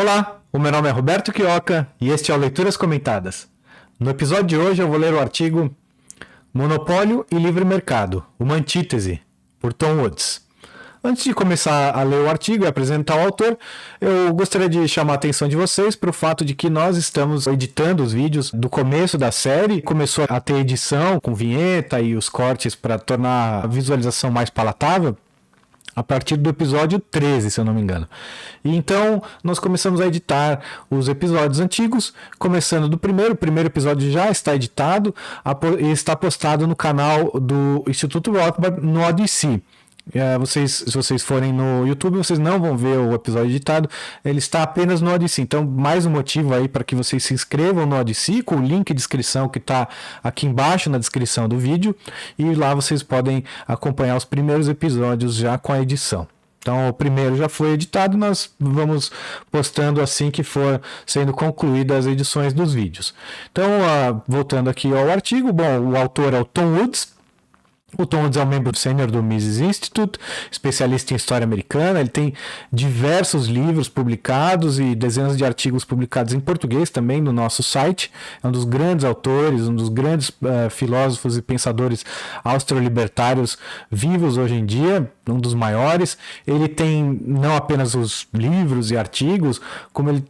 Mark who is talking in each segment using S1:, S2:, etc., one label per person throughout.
S1: Olá, o meu nome é Roberto Quioca e este é o Leituras Comentadas. No episódio de hoje eu vou ler o artigo Monopólio e Livre Mercado, uma antítese, por Tom Woods. Antes de começar a ler o artigo e apresentar o autor, eu gostaria de chamar a atenção de vocês para o fato de que nós estamos editando os vídeos do começo da série. Começou a ter edição com vinheta e os cortes para tornar a visualização mais palatável a partir do episódio 13, se eu não me engano. E então, nós começamos a editar os episódios antigos, começando do primeiro. O primeiro episódio já está editado e está postado no canal do Instituto Rothbard no Odysee. Se vocês forem no YouTube, vocês não vão ver o episódio editado, ele está apenas no Odysee. Então, mais um motivo aí para que vocês se inscrevam no Odysee, com o link de inscrição que está aqui embaixo na descrição do vídeo, e lá vocês podem acompanhar os primeiros episódios já com a edição. Então, o primeiro já foi editado, nós vamos postando assim que for sendo concluídas as edições dos vídeos. Então, voltando aqui ao artigo, bom, o autor é o Tom Woods. O Tom Woods é um membro sênior do Mises Institute, especialista em história americana. Ele tem diversos livros publicados e dezenas de artigos publicados em português também no nosso site. É um dos grandes autores, um dos grandes filósofos e pensadores austro-libertários vivos hoje em dia, um dos maiores. Ele tem não apenas os livros e artigos, como ele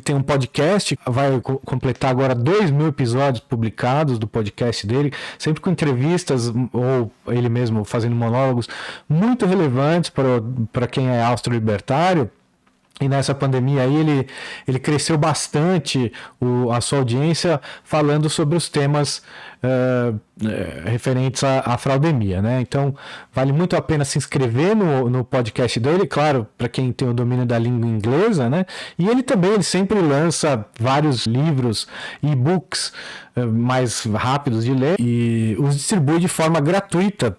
S1: tem um podcast, vai completar agora 2.000 episódios publicados do podcast dele, sempre com entrevistas ou ele mesmo fazendo monólogos muito relevantes para quem é austro-libertário. E nessa pandemia aí ele cresceu bastante a sua audiência falando sobre os temas referentes à fraudemia, né? Então vale muito a pena se inscrever no podcast dele, claro, para quem tem o domínio da língua inglesa, né? E ele sempre lança vários livros, e-books mais rápidos de ler e os distribui de forma gratuita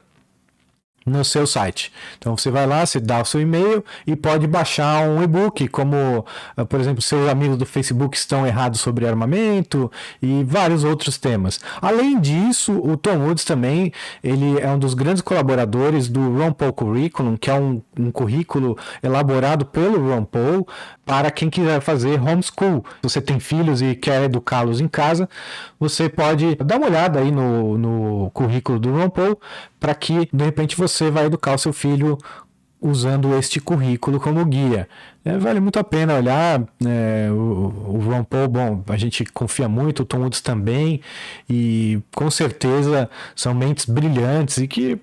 S1: no seu site. Então você vai lá, você dá o seu e-mail e pode baixar um e-book, como, por exemplo, seus amigos do Facebook estão errados sobre armamento e vários outros temas. Além disso, o Tom Woods também, ele é um dos grandes colaboradores do Ron Paul Curriculum, que é um currículo elaborado pelo Ron Paul para quem quiser fazer homeschool. Se você tem filhos e quer educá-los em casa, você pode dar uma olhada aí no currículo do Ron Paul, para que, de repente, você vai educar o seu filho usando este currículo como guia. Vale muito a pena olhar. O Ron Paul, bom, a gente confia muito, o Tom Woods também, e com certeza são mentes brilhantes e que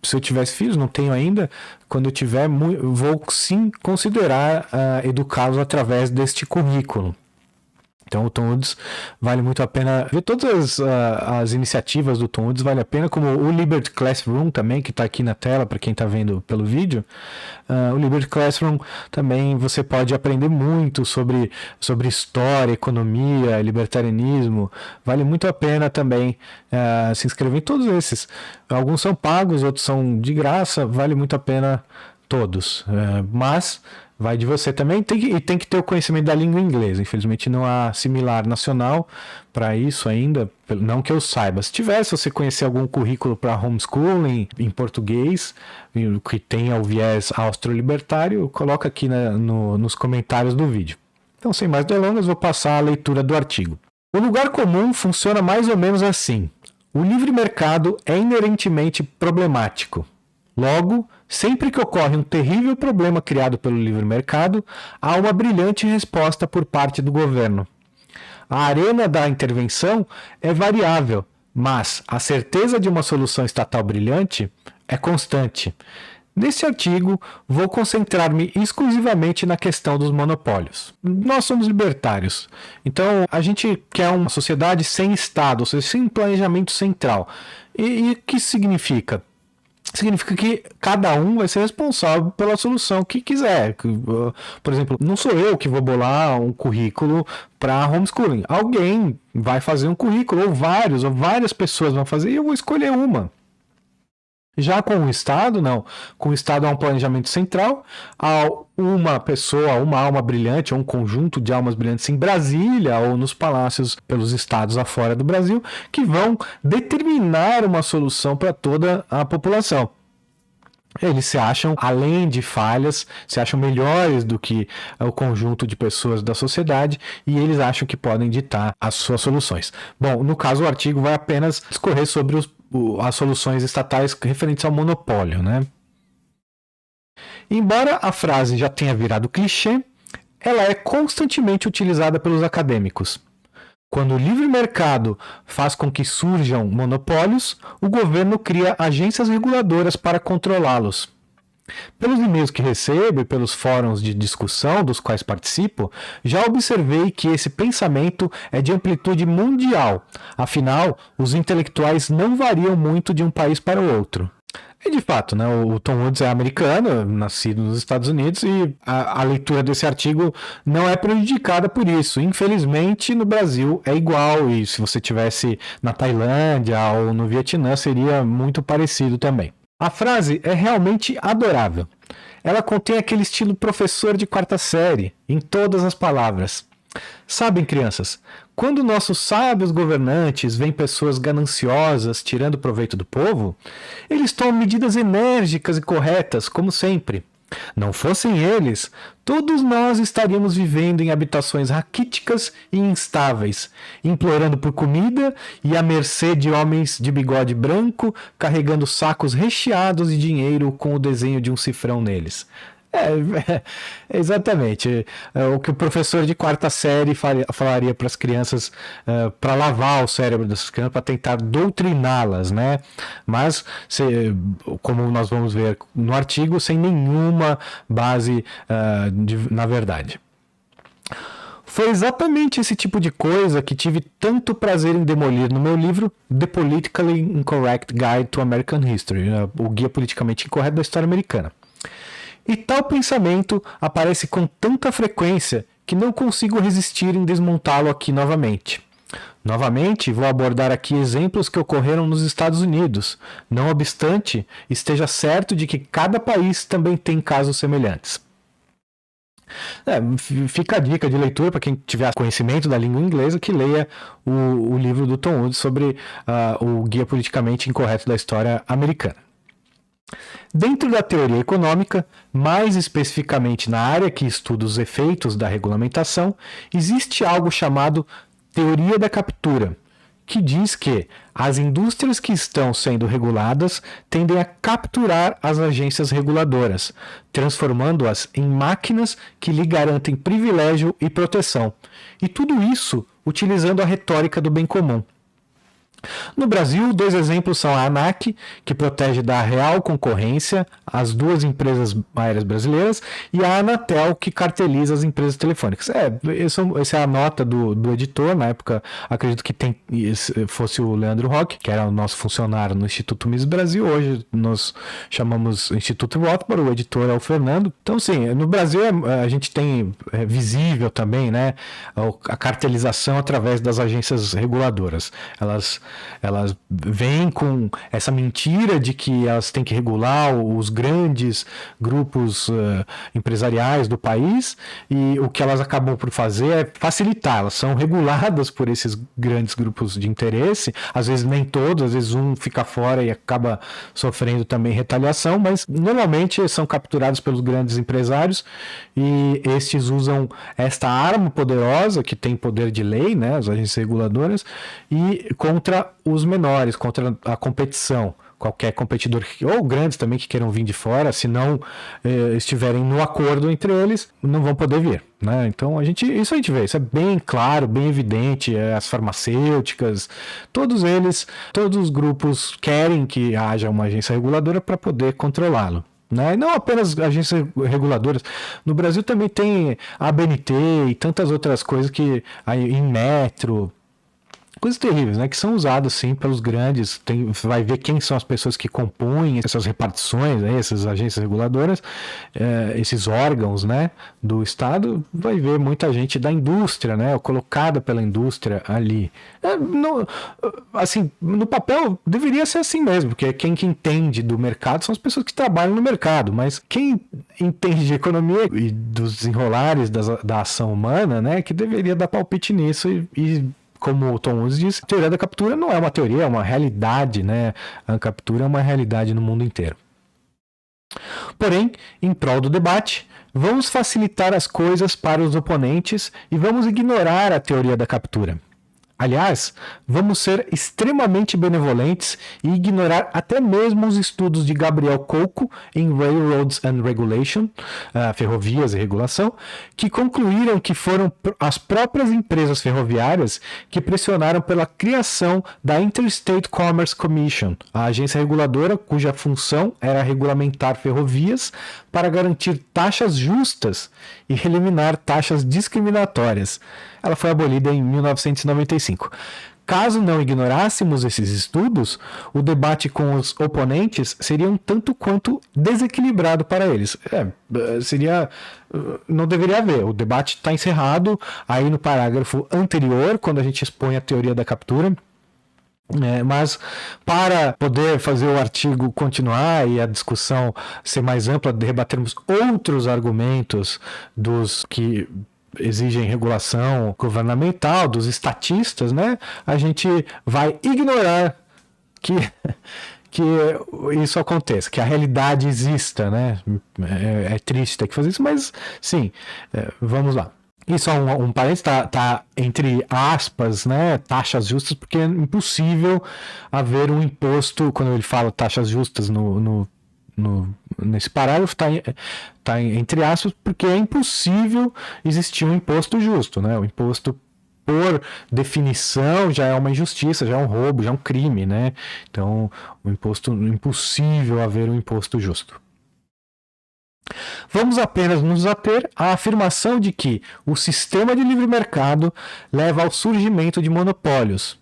S1: se eu tivesse filhos, não tenho ainda, quando eu tiver, vou sim considerar educá-los através deste currículo. Então o Tom Woods vale muito a pena ver todas as iniciativas do Tom Woods, vale a pena, como o Liberty Classroom também, que está aqui na tela para quem está vendo pelo vídeo. O Liberty Classroom também você pode aprender muito sobre história, economia, libertarianismo. Vale muito a pena também se inscrever em todos esses. Alguns são pagos, outros são de graça, vale muito a pena todos. Mas vai de você também, tem que ter o conhecimento da língua inglesa. Infelizmente não há similar nacional para isso ainda, não que eu saiba. Se você conhecer algum currículo para homeschooling em português, que tenha o viés austro-libertário, coloca aqui nos comentários do vídeo. Então, sem mais delongas, vou passar a leitura do artigo. O lugar comum funciona mais ou menos assim. O livre mercado é inerentemente problemático. Logo, sempre que ocorre um terrível problema criado pelo livre mercado, há uma brilhante resposta por parte do governo. A arena da intervenção é variável, mas a certeza de uma solução estatal brilhante é constante. Neste artigo, vou concentrar-me exclusivamente na questão dos monopólios. Nós somos libertários, então a gente quer uma sociedade sem Estado, ou seja, sem planejamento central. E o que significa? Significa que cada um vai ser responsável pela solução que quiser. Por exemplo, não sou eu que vou bolar um currículo para homeschooling. Alguém vai fazer um currículo, ou várias pessoas vão fazer, e eu vou escolher uma. Já com o Estado, não. Com o Estado há um planejamento central, há uma pessoa, uma alma brilhante, ou um conjunto de almas brilhantes em Brasília ou nos palácios pelos estados afora do Brasil, que vão determinar uma solução para toda a população. Eles se acham, além de falhas, se acham melhores do que o conjunto de pessoas da sociedade e eles acham que podem ditar as suas soluções. Bom, no caso, o artigo vai apenas discorrer sobre as soluções estatais referentes ao monopólio, né? Embora a frase já tenha virado clichê, ela é constantemente utilizada pelos acadêmicos. Quando o livre mercado faz com que surjam monopólios, o governo cria agências reguladoras para controlá-los. Pelos e-mails que recebo e pelos fóruns de discussão dos quais participo, já observei que esse pensamento é de amplitude mundial. Afinal, os intelectuais não variam muito de um país para o outro. E de fato, né, o Tom Woods é americano, nascido nos Estados Unidos, e a leitura desse artigo não é prejudicada por isso. Infelizmente, no Brasil é igual, e se você estivesse na Tailândia ou no Vietnã, seria muito parecido também. A frase é realmente adorável. Ela contém aquele estilo professor de quarta série, em todas as palavras. Sabem, crianças, quando nossos sábios governantes veem pessoas gananciosas tirando proveito do povo, eles tomam medidas enérgicas e corretas, como sempre. Não fossem eles, todos nós estaríamos vivendo em habitações raquíticas e instáveis, implorando por comida e à mercê de homens de bigode branco, carregando sacos recheados de dinheiro com o desenho de um cifrão neles. Exatamente. O que o professor de quarta série falaria para as crianças, para lavar o cérebro dessas crianças, para tentar doutriná-las, né? Mas, como nós vamos ver no artigo, sem nenhuma base na verdade. Foi exatamente esse tipo de coisa que tive tanto prazer em demolir no meu livro The Politically Incorrect Guide to American History, o Guia Politicamente Incorreto da História Americana. E tal pensamento aparece com tanta frequência que não consigo resistir em desmontá-lo aqui novamente. Novamente, vou abordar aqui exemplos que ocorreram nos Estados Unidos, não obstante, esteja certo de que cada país também tem casos semelhantes. Fica a dica de leitura para quem tiver conhecimento da língua inglesa, que leia o livro do Tom Woods sobre o Guia Politicamente Incorreto da História Americana. Dentro da teoria econômica, mais especificamente na área que estuda os efeitos da regulamentação, existe algo chamado teoria da captura, que diz que as indústrias que estão sendo reguladas tendem a capturar as agências reguladoras, transformando-as em máquinas que lhe garantem privilégio e proteção. E tudo isso utilizando a retórica do bem comum. No Brasil, 2 exemplos são a ANAC, que protege da real concorrência as 2 empresas aéreas brasileiras, e a Anatel, que carteliza as empresas telefônicas. Essa é a nota do editor, na época, acredito que fosse o Leandro Roque, que era o nosso funcionário no Instituto Mises Brasil, hoje nós chamamos Instituto Rothbard, o editor é o Fernando. Então, sim, no Brasil a gente tem visível também, né, a cartelização através das agências reguladoras. Elas vêm com essa mentira de que elas têm que regular os grandes grupos empresariais do país, e o que elas acabam por fazer é facilitar. Elas são reguladas por esses grandes grupos de interesse, às vezes nem todos, às vezes um fica fora e acaba sofrendo também retaliação, mas normalmente são capturados pelos grandes empresários, e estes usam esta arma poderosa, que tem poder de lei, né, as agências reguladoras, e contra os menores, contra a competição. Qualquer competidor, ou grandes também que queiram vir de fora, se não estiverem no acordo entre eles, não vão poder vir, né? Então isso a gente vê, isso é bem claro, bem evidente. As farmacêuticas, todos os grupos querem que haja uma agência reguladora para poder controlá-lo. Né? E não apenas agências reguladoras. No Brasil também tem a ABNT e tantas outras coisas que em metro, coisas terríveis, né? Que são usadas sim pelos grandes. Vai ver quem são as pessoas que compõem essas repartições, né? Essas agências reguladoras, esses órgãos, né, do Estado. Vai ver muita gente da indústria, né, colocada pela indústria ali. Assim, no papel deveria ser assim mesmo, porque quem que entende do mercado são as pessoas que trabalham no mercado, mas quem entende de economia e dos desenrolares da ação humana, né, que deveria dar palpite nisso e como o Tom Woods diz, a teoria da captura não é uma teoria, é uma realidade, né? A captura é uma realidade no mundo inteiro. Porém, em prol do debate, vamos facilitar as coisas para os oponentes e vamos ignorar a teoria da captura. Aliás, vamos ser extremamente benevolentes e ignorar até mesmo os estudos de Gabriel Coco em Railroads and Regulation, Ferrovias e Regulação, que concluíram que foram as próprias empresas ferroviárias que pressionaram pela criação da Interstate Commerce Commission, a agência reguladora cuja função era regulamentar ferrovias para garantir taxas justas e eliminar taxas discriminatórias. Ela foi abolida em 1995. Caso não ignorássemos esses estudos, o debate com os oponentes seria um tanto quanto desequilibrado para eles. Não deveria haver. O debate está encerrado aí no parágrafo anterior, quando a gente expõe a teoria da captura. Mas para poder fazer o artigo continuar e a discussão ser mais ampla, debatermos outros argumentos dos que exigem regulação governamental, dos estatistas, né? A gente vai ignorar que isso aconteça, que a realidade exista, né? É triste ter que fazer isso, mas sim, vamos lá. E só um parênteses, tá entre aspas, né, taxas justas, porque é impossível haver um imposto, quando ele fala taxas justas nesse parágrafo, tá entre aspas, porque é impossível existir um imposto justo, né? O imposto, por definição, já é uma injustiça, já é um roubo, já é um crime, né? Então, o imposto, impossível haver um imposto justo. Vamos apenas nos ater à afirmação de que o sistema de livre mercado leva ao surgimento de monopólios.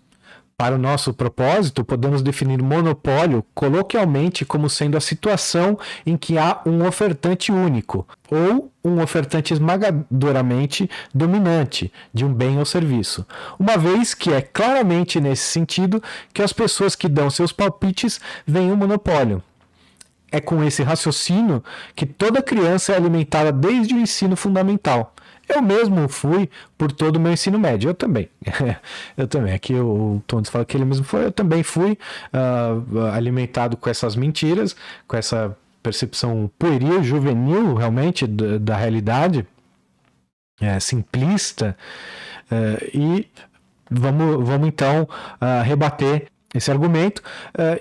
S1: Para o nosso propósito, podemos definir monopólio coloquialmente como sendo a situação em que há um ofertante único ou um ofertante esmagadoramente dominante de um bem ou serviço, uma vez que é claramente nesse sentido que as pessoas que dão seus palpites veem o monopólio. É com esse raciocínio que toda criança é alimentada desde o ensino fundamental. Eu mesmo fui por todo o meu ensino médio. Eu também. Eu também. Aqui o Tondes fala que ele mesmo foi. Eu também fui alimentado com essas mentiras, com essa percepção pueril, juvenil, realmente, da realidade, simplista. E vamos então rebater esse argumento,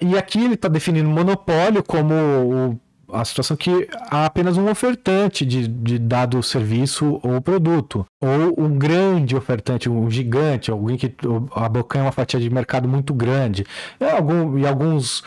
S1: e aqui ele está definindo monopólio como a situação que há apenas um ofertante de dado serviço ou produto, ou um grande ofertante, um gigante, alguém que abocanha uma fatia de mercado muito grande. E alguns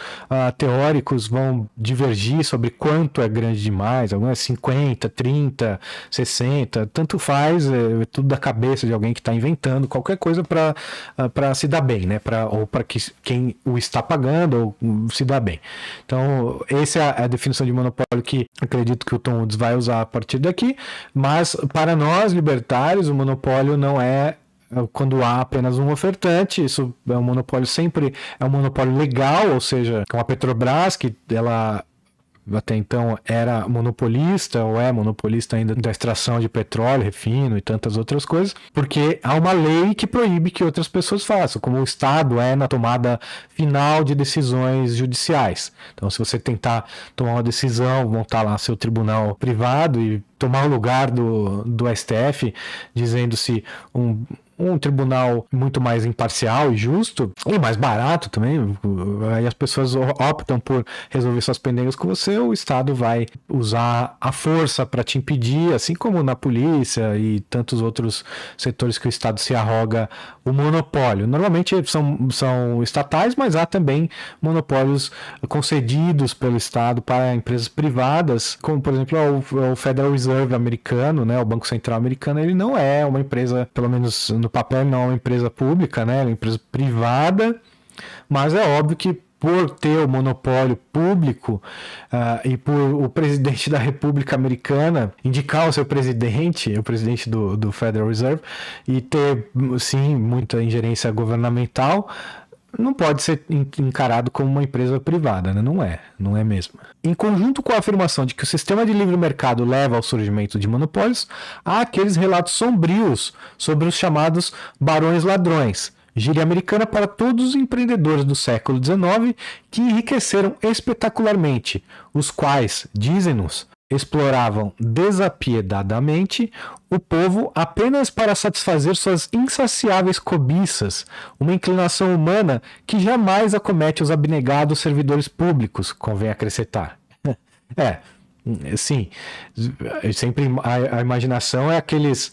S1: teóricos vão divergir sobre quanto é grande demais, alguns 50, 30, 60, tanto faz, é tudo da cabeça de alguém que está inventando qualquer coisa para se dar bem, né? Ou para que quem o está pagando ou se dá bem. Então, essa é a definição de monopólio que acredito que o Tom Woods vai usar a partir daqui, mas para nós libertários o monopólio não é quando há apenas um ofertante. Isso é um monopólio, sempre é um monopólio legal, ou seja, com a Petrobras, que ela até então era monopolista, ou é monopolista ainda da extração de petróleo, refino e tantas outras coisas, porque há uma lei que proíbe que outras pessoas façam, como o Estado é na tomada final de decisões judiciais. Então, se você tentar tomar uma decisão, montar lá seu tribunal privado e tomar o lugar do STF, dizendo se um tribunal muito mais imparcial e justo, e mais barato também, aí as pessoas optam por resolver suas pendengas com você, o Estado vai usar a força para te impedir, assim como na polícia e tantos outros setores que o Estado se arroga o monopólio. Normalmente são estatais, mas há também monopólios concedidos pelo Estado para empresas privadas, como por exemplo o Federal Reserve americano, né, o Banco Central americano. Ele não é uma empresa, pelo menos no papel, não é uma empresa pública, né, é uma empresa privada, mas é óbvio que por ter o monopólio público e por o presidente da República Americana indicar o seu presidente, o presidente do Federal Reserve, e ter, sim, muita ingerência governamental, não pode ser encarado como uma empresa privada, né? Não é mesmo. Em conjunto com a afirmação de que o sistema de livre mercado leva ao surgimento de monopólios, há aqueles relatos sombrios sobre os chamados barões ladrões, gíria americana para todos os empreendedores do século XIX que enriqueceram espetacularmente, os quais, dizem-nos, exploravam desapiedadamente o povo apenas para satisfazer suas insaciáveis cobiças, uma inclinação humana que jamais acomete os abnegados servidores públicos, convém acrescentar. Sim, sempre a imaginação é aqueles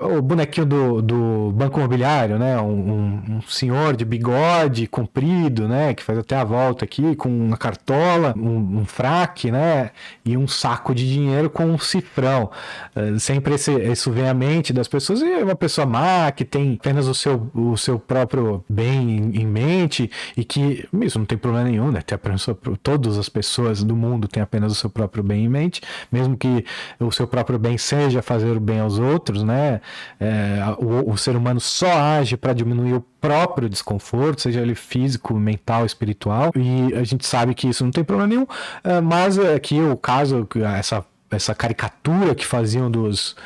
S1: o bonequinho do Banco Imobiliário, né? Um senhor de bigode comprido, né? Que faz até a volta aqui com uma cartola, um fraque, né? E um saco de dinheiro com um cifrão. Sempre isso vem à mente das pessoas, e é uma pessoa má que tem apenas o seu próprio bem em mente, e que isso não tem problema nenhum, né? Todas as pessoas do mundo têm apenas o seu próprio bem em mente, mesmo que o seu próprio bem seja fazer o bem aos outros, né? O ser humano só age para diminuir o próprio desconforto, seja ele físico, mental, espiritual, e a gente sabe que isso não tem problema nenhum, mas aqui o caso, essa caricatura que faziam dos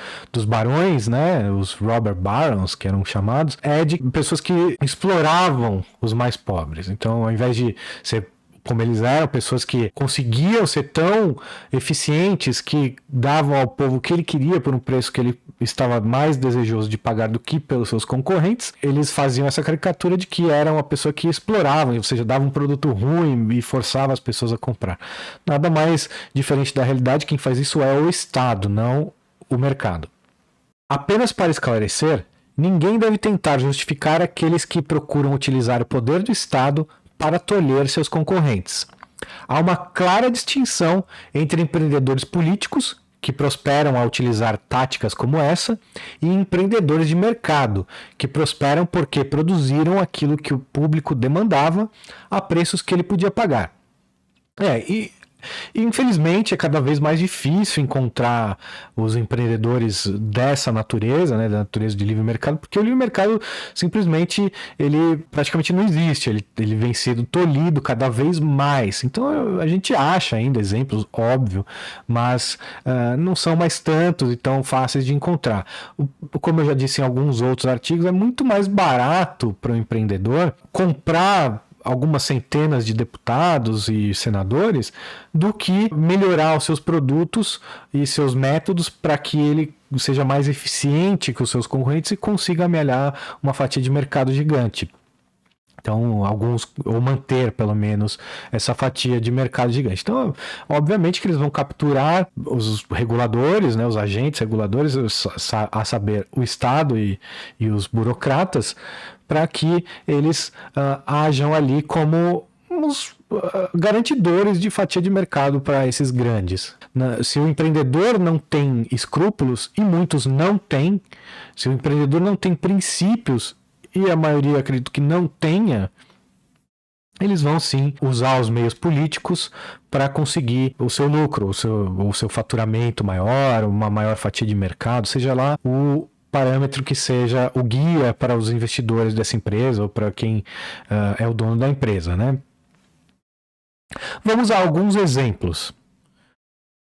S1: barões, né, os robber barons, que eram chamados, é de pessoas que exploravam os mais pobres. Então, ao invés de ser como eles eram, pessoas que conseguiam ser tão eficientes que davam ao povo o que ele queria por um preço que ele estava mais desejoso de pagar do que pelos seus concorrentes, eles faziam essa caricatura de que era uma pessoa que explorava, ou seja, dava um produto ruim e forçava as pessoas a comprar. Nada mais diferente da realidade, quem faz isso é o Estado, não o mercado. Apenas para esclarecer, ninguém deve tentar justificar aqueles que procuram utilizar o poder do Estado para tolher seus concorrentes. Há uma clara distinção entre empreendedores políticos, que prosperam ao utilizar táticas como essa, e empreendedores de mercado, que prosperam porque produziram aquilo que o público demandava a preços que ele podia pagar. E infelizmente é cada vez mais difícil encontrar os empreendedores dessa natureza, né, da natureza de livre mercado, porque o livre mercado simplesmente ele praticamente não existe, ele vem sendo tolhido cada vez mais. Então a gente acha ainda exemplos, óbvio, mas não são mais tantos e tão fáceis de encontrar. Como eu já disse em alguns outros artigos, é muito mais barato para o empreendedor comprar algumas centenas de deputados e senadores do que melhorar os seus produtos e seus métodos para que ele seja mais eficiente que os seus concorrentes e consiga amealhar uma fatia de mercado gigante. Então, ou manter pelo menos essa fatia de mercado gigante. Então, obviamente que eles vão capturar os reguladores, né, os agentes reguladores, a saber, o Estado e os burocratas, para que eles ajam ali como uns garantidores de fatia de mercado para esses grandes. Se o empreendedor não tem escrúpulos, e muitos não têm, se o empreendedor não tem princípios, e a maioria acredito que não tenha, eles vão sim usar os meios políticos para conseguir o seu lucro, o seu faturamento maior, uma maior fatia de mercado, seja lá o parâmetro que seja o guia para os investidores dessa empresa ou para quem é o dono da empresa, né? Vamos a alguns exemplos.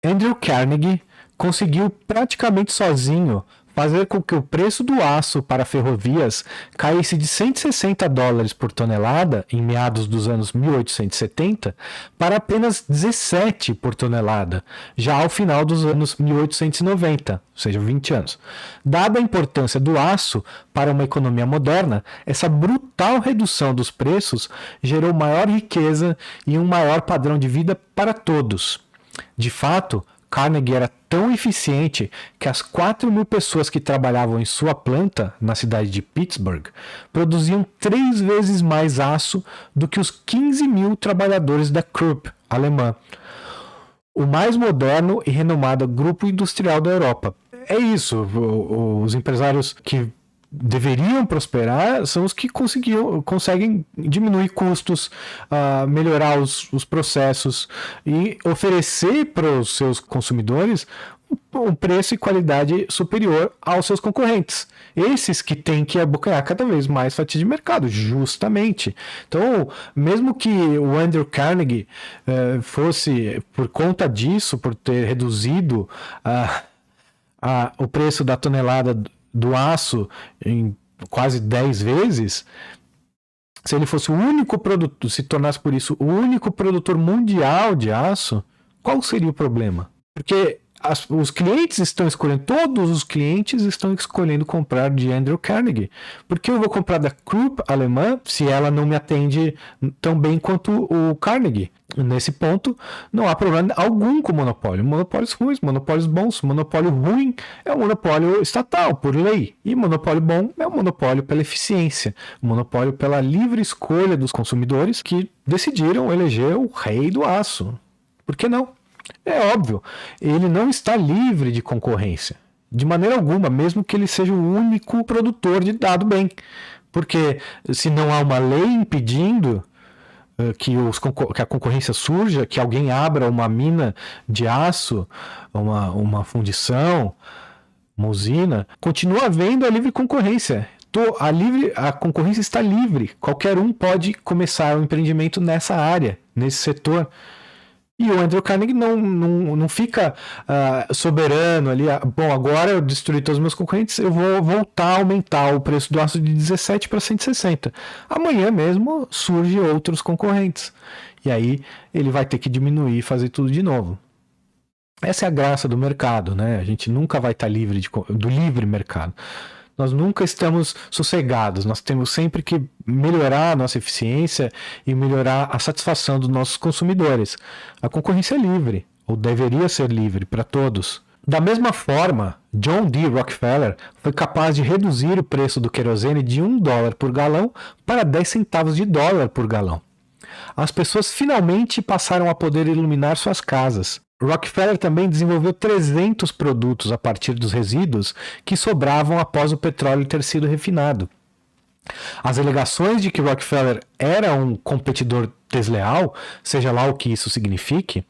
S1: Andrew Carnegie conseguiu praticamente sozinho fazer com que o preço do aço para ferrovias caísse de $160 por tonelada em meados dos anos 1870 para apenas 17 por tonelada, já ao final dos anos 1890, ou seja, 20 anos. Dada a importância do aço para uma economia moderna, essa brutal redução dos preços gerou maior riqueza e um maior padrão de vida para todos. De fato, Carnegie era tão eficiente que as 4.000 pessoas que trabalhavam em sua planta, na cidade de Pittsburgh, produziam 3 vezes mais aço do que os 15.000 trabalhadores da Krupp, alemã, o mais moderno e renomado grupo industrial da Europa. É isso, os empresários que deveriam prosperar são os que conseguem diminuir custos, melhorar os processos e oferecer para os seus consumidores um preço e qualidade superior aos seus concorrentes. Esses que têm que abocanhar cada vez mais fatia de mercado, justamente. Então, mesmo que o Andrew Carnegie fosse, por conta disso, por ter reduzido o preço da tonelada do aço quase 10 vezes, se ele fosse o único produtor, se tornasse por isso o único produtor mundial de aço, qual seria o problema? Porque os clientes estão escolhendo, todos os clientes estão escolhendo comprar de Andrew Carnegie. Por que eu vou comprar da Krupp alemã se ela não me atende tão bem quanto o Carnegie? Nesse ponto, não há problema algum com o monopólio. Monopólios ruins, monopólios bons. Monopólio ruim é um monopólio estatal, por lei. E monopólio bom é um monopólio pela eficiência. Um monopólio pela livre escolha dos consumidores que decidiram eleger o rei do aço. Por que não? É óbvio, ele não está livre de concorrência, de maneira alguma, mesmo que ele seja o único produtor de dado bem. Porque se não há uma lei impedindo que a concorrência surja, que alguém abra uma mina de aço, uma fundição, uma usina, continua havendo a livre concorrência. A concorrência está livre, qualquer um pode começar um empreendimento nessa área, nesse setor. E o Andrew Carnegie não fica soberano ali. Bom, agora eu destruí todos os meus concorrentes, eu vou voltar a aumentar o preço do aço de 17 para 160. Amanhã mesmo surgem outros concorrentes. E aí ele vai ter que diminuir e fazer tudo de novo. Essa é a graça do mercado, né? A gente nunca vai estar livre do livre mercado. Nós nunca estamos sossegados, nós temos sempre que melhorar a nossa eficiência e melhorar a satisfação dos nossos consumidores. A concorrência é livre, ou deveria ser livre para todos. Da mesma forma, John D. Rockefeller foi capaz de reduzir o preço do querosene de $1 por galão para 10 centavos de dólar por galão. As pessoas finalmente passaram a poder iluminar suas casas. Rockefeller também desenvolveu 300 produtos a partir dos resíduos que sobravam após o petróleo ter sido refinado. As alegações de que Rockefeller era um competidor desleal, seja lá o que isso signifique,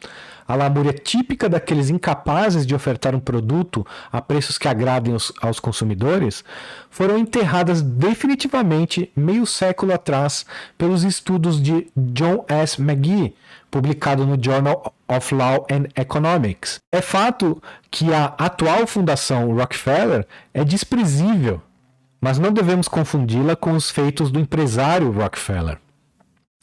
S1: a lamúria típica daqueles incapazes de ofertar um produto a preços que agradem aos consumidores, foram enterradas definitivamente meio século atrás pelos estudos de John S. McGee, publicado no Journal of Law and Economics. É fato que a atual fundação Rockefeller é desprezível, mas não devemos confundi-la com os feitos do empresário Rockefeller.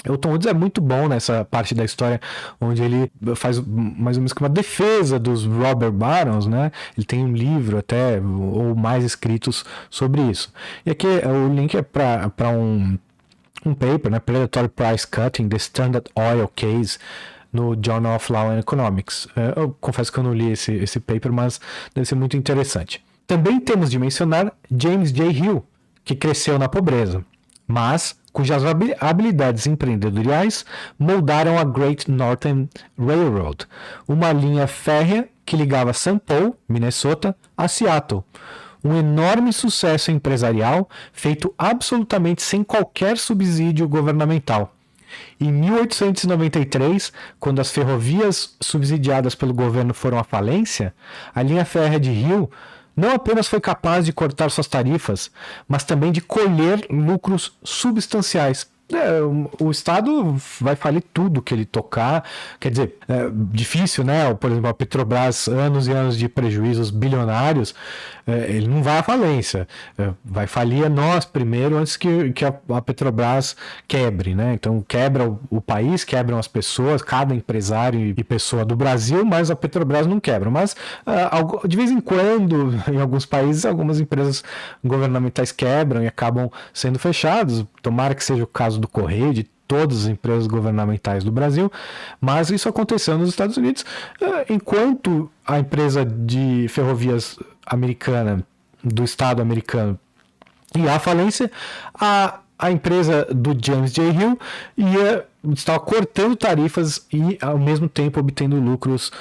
S1: O Tom Woods é muito bom nessa parte da história onde ele faz mais ou menos uma defesa dos robber barons, né? Ele tem um livro até, ou mais escritos sobre isso. E aqui o link é para um paper, né? Predatory Price Cutting, The Standard Oil Case, no Journal of Law and Economics. Eu confesso que eu não li esse paper, mas deve ser muito interessante. Também temos de mencionar James J. Hill, que cresceu na pobreza, mas cujas habilidades empreendedoriais moldaram a Great Northern Railroad, uma linha férrea que ligava St. Paul, Minnesota, a Seattle. Um enorme sucesso empresarial feito absolutamente sem qualquer subsídio governamental. Em 1893, quando as ferrovias subsidiadas pelo governo foram à falência, a linha férrea de Hill não apenas foi capaz de cortar suas tarifas, mas também de colher lucros substanciais. O Estado vai falir tudo que ele tocar. Quer dizer, é difícil, né? Por exemplo, a Petrobras, anos e anos de prejuízos bilionários, ele não vai à falência. Vai falir a nós primeiro, antes que a Petrobras quebre, né? Então, quebra o país, quebram as pessoas, cada empresário e pessoa do Brasil, mas a Petrobras não quebra. Mas, de vez em quando, em alguns países, algumas empresas governamentais quebram e acabam sendo fechadas. Tomara que seja o caso do Correio, de todas as empresas governamentais do Brasil, mas isso aconteceu nos Estados Unidos, enquanto a empresa de ferrovias americana, do Estado americano, ia à falência, a empresa do James J. Hill estava cortando tarifas e, ao mesmo tempo, obtendo lucros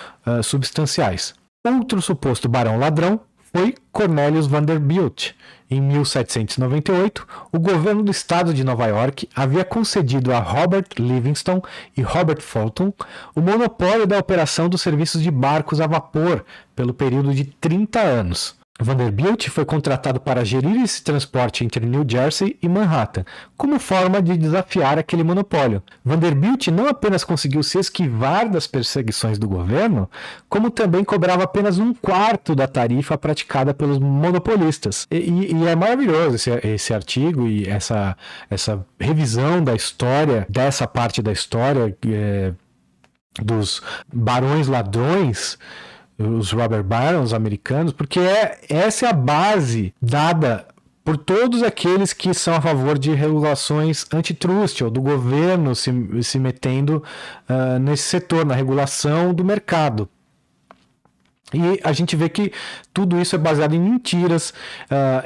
S1: substanciais. Outro suposto barão ladrão foi Cornelius Vanderbilt. Em 1798, o governo do estado de Nova York havia concedido a Robert Livingston e Robert Fulton o monopólio da operação dos serviços de barcos a vapor pelo período de 30 anos. Vanderbilt foi contratado para gerir esse transporte entre New Jersey e Manhattan, como forma de desafiar aquele monopólio. Vanderbilt não apenas conseguiu se esquivar das perseguições do governo, como também cobrava apenas 1/4 da tarifa praticada pelos monopolistas. E é maravilhoso esse artigo e essa revisão da história, dessa parte da história dos barões ladrões, os robber barons americanos, porque essa é a base dada por todos aqueles que são a favor de regulações antitrust, ou do governo se metendo nesse setor, na regulação do mercado. E a gente vê que tudo isso é baseado em mentiras,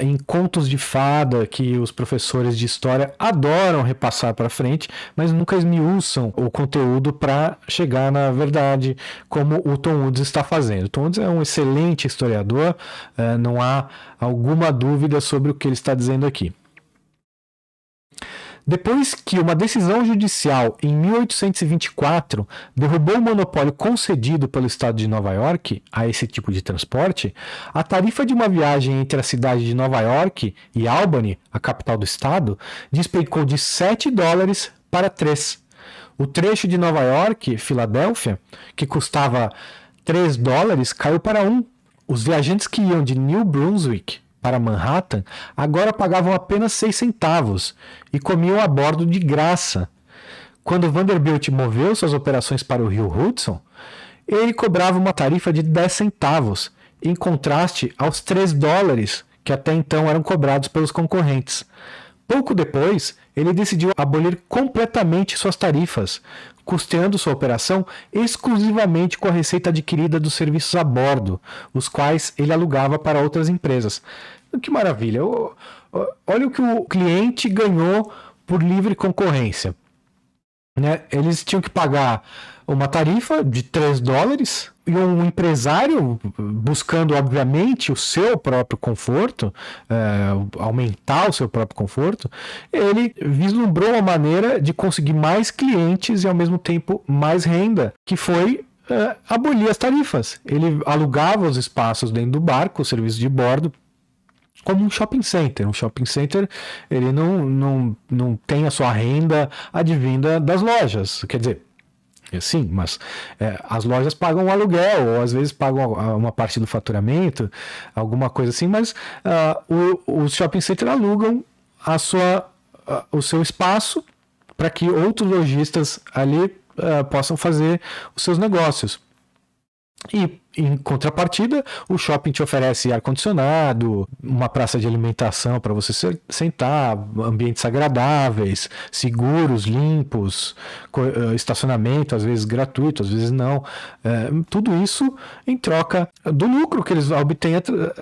S1: em contos de fada que os professores de história adoram repassar para frente, mas nunca esmiuçam o conteúdo para chegar na verdade, como o Tom Woods está fazendo. O Tom Woods é um excelente historiador, não há alguma dúvida sobre o que ele está dizendo aqui. Depois que uma decisão judicial em 1824 derrubou o monopólio concedido pelo estado de Nova York a esse tipo de transporte, a tarifa de uma viagem entre a cidade de Nova York e Albany, a capital do estado, despencou de $7 para 3. O trecho de Nova York, Filadélfia, que custava $3, caiu para 1. Os viajantes que iam de New Brunswick para Manhattan, agora pagavam apenas 6 centavos e comiam a bordo de graça. Quando Vanderbilt moveu suas operações para o rio Hudson, ele cobrava uma tarifa de 10 centavos, em contraste aos $3 que até então eram cobrados pelos concorrentes. Pouco depois, ele decidiu abolir completamente suas tarifas, custeando sua operação exclusivamente com a receita adquirida dos serviços a bordo, os quais ele alugava para outras empresas. Que maravilha! Olha o que o cliente ganhou por livre concorrência. Eles tinham que pagar uma tarifa de $3 e um empresário, buscando obviamente o seu próprio conforto, aumentar o seu próprio conforto, ele vislumbrou uma maneira de conseguir mais clientes e ao mesmo tempo mais renda, que foi abolir as tarifas. Ele alugava os espaços dentro do barco, o serviço de bordo, como um shopping center. Um shopping center, ele não tem a sua renda advinda das lojas. Quer dizer, sim, mas as lojas pagam o aluguel, ou às vezes pagam uma parte do faturamento, alguma coisa assim, mas os shopping centers alugam o seu espaço para que outros lojistas ali possam fazer os seus negócios. E, em contrapartida, o shopping te oferece ar-condicionado, uma praça de alimentação para você sentar, ambientes agradáveis, seguros, limpos, estacionamento, às vezes gratuito, às vezes não. Tudo isso em troca do lucro que eles obtêm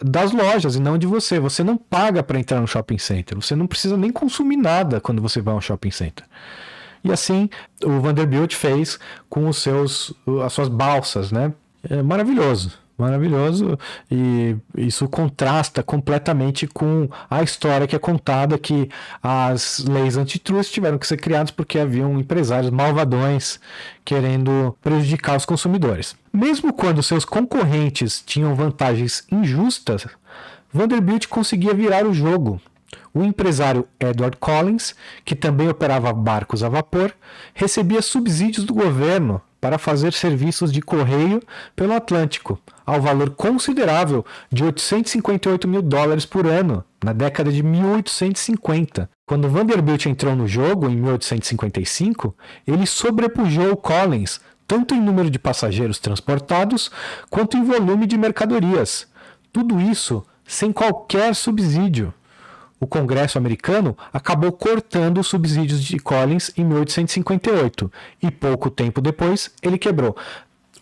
S1: das lojas e não de você. Você não paga para entrar no shopping center, você não precisa nem consumir nada quando você vai a um shopping center. E assim o Vanderbilt fez com as suas balsas, né? Maravilhoso, e isso contrasta completamente com a história que é contada, que as leis antitrust tiveram que ser criadas porque haviam empresários malvadões querendo prejudicar os consumidores. Mesmo quando seus concorrentes tinham vantagens injustas, Vanderbilt conseguia virar o jogo. O empresário Edward Collins, que também operava barcos a vapor, recebia subsídios do governo para fazer serviços de correio pelo Atlântico, ao valor considerável de $858 mil por ano, na década de 1850. Quando Vanderbilt entrou no jogo, em 1855, ele sobrepujou Collins, tanto em número de passageiros transportados, quanto em volume de mercadorias. Tudo isso sem qualquer subsídio. O Congresso americano acabou cortando os subsídios de Collins em 1858 e pouco tempo depois ele quebrou.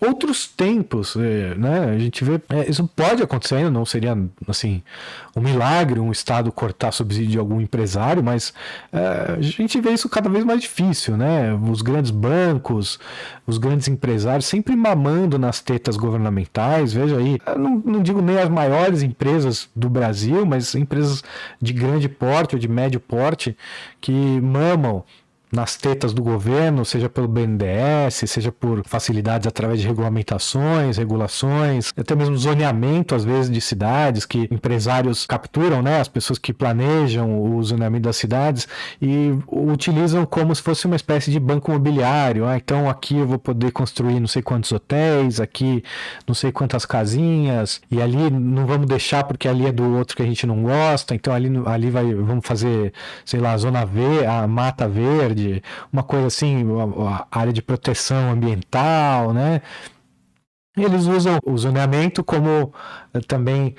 S1: Outros tempos, né, a gente vê, isso pode acontecer, não seria assim um milagre um estado cortar subsídio de algum empresário, mas a gente vê isso cada vez mais difícil, né? Os grandes bancos, os grandes empresários sempre mamando nas tetas governamentais. Veja aí, eu não digo nem as maiores empresas do Brasil, mas empresas de grande porte ou de médio porte que mamam nas tetas do governo, seja pelo BNDES, seja por facilidades através de regulamentações, regulações, até mesmo zoneamento, às vezes, de cidades, que empresários capturam, né, as pessoas que planejam o zoneamento das cidades e utilizam como se fosse uma espécie de banco imobiliário. Então aqui eu vou poder construir não sei quantos hotéis, aqui não sei quantas casinhas, e ali não vamos deixar porque ali é do outro que a gente não gosta, então ali vamos fazer, sei lá, zona verde, a mata verde, uma coisa assim, a área de proteção ambiental, né? Eles usam o zoneamento como também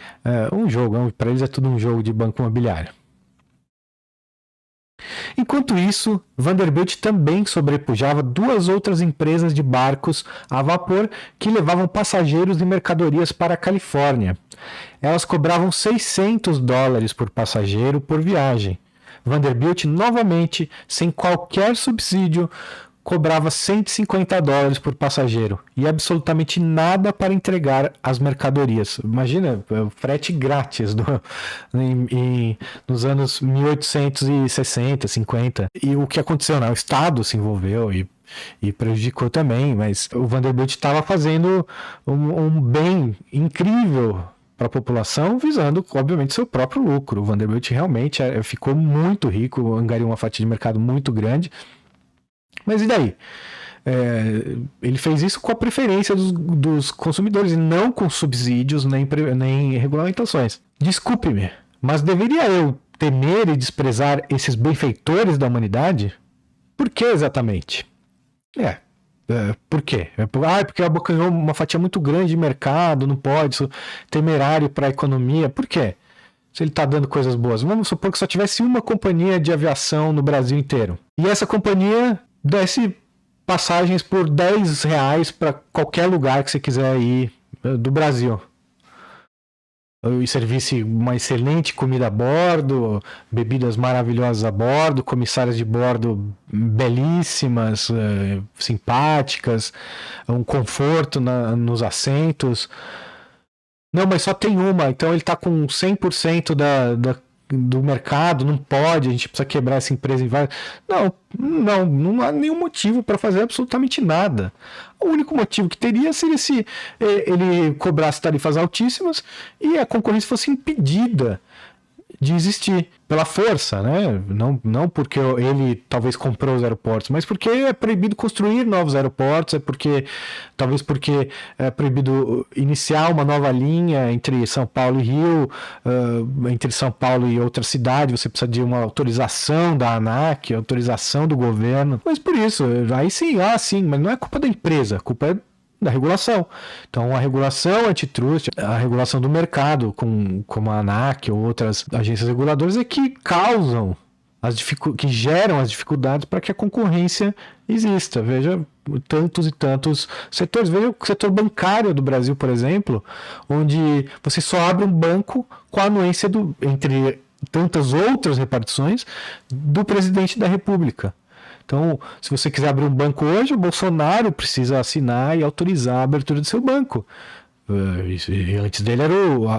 S1: um jogo, para eles é tudo um jogo de banco imobiliário. Enquanto isso, Vanderbilt também sobrepujava 2 outras empresas de barcos a vapor que levavam passageiros e mercadorias para a Califórnia. Elas cobravam $600 por passageiro por viagem. Vanderbilt, novamente, sem qualquer subsídio, cobrava $150 por passageiro e absolutamente nada para entregar as mercadorias. Imagina, o frete grátis nos anos 1860, 50. E o que aconteceu? O Estado se envolveu e prejudicou também, mas o Vanderbilt estava fazendo um bem incrível para a população, visando, obviamente, seu próprio lucro. O Vanderbilt realmente ficou muito rico, angariou uma fatia de mercado muito grande. Mas e daí? Ele fez isso com a preferência dos consumidores e não com subsídios nem regulamentações. Desculpe-me, mas deveria eu temer e desprezar esses benfeitores da humanidade? Por que exatamente? Por quê? Porque abocanhou uma fatia muito grande de mercado, não pode, isso é temerário para a economia. Por quê? Se ele está dando coisas boas. Vamos supor que só tivesse uma companhia de aviação no Brasil inteiro. E essa companhia desse passagens por R$10 para qualquer lugar que você quiser ir do Brasil. E servisse uma excelente comida a bordo, bebidas maravilhosas a bordo, comissárias de bordo belíssimas, simpáticas, um conforto nos assentos. Não, mas só tem uma, então ele está com 100% do mercado, não pode, a gente precisa quebrar essa empresa em vários... Não há nenhum motivo para fazer absolutamente nada. O único motivo que teria seria se ele cobrasse tarifas altíssimas e a concorrência fosse impedida de existir pela força, né? Não porque ele talvez comprou os aeroportos, mas porque é proibido construir novos aeroportos, talvez porque é proibido iniciar uma nova linha entre São Paulo e Rio, entre São Paulo e outra cidade, você precisa de uma autorização da ANAC, autorização do governo, mas por isso, aí sim, mas não é culpa da empresa, a culpa é da regulação. Então, a regulação antitrust, a regulação do mercado, como a ANAC ou outras agências reguladoras, é que causam, que geram as dificuldades para que a concorrência exista. Veja tantos e tantos setores. Veja o setor bancário do Brasil, por exemplo, onde você só abre um banco com a anuência entre tantas outras repartições do presidente da República. Então, se você quiser abrir um banco hoje, o Bolsonaro precisa assinar e autorizar a abertura do seu banco. E antes dele era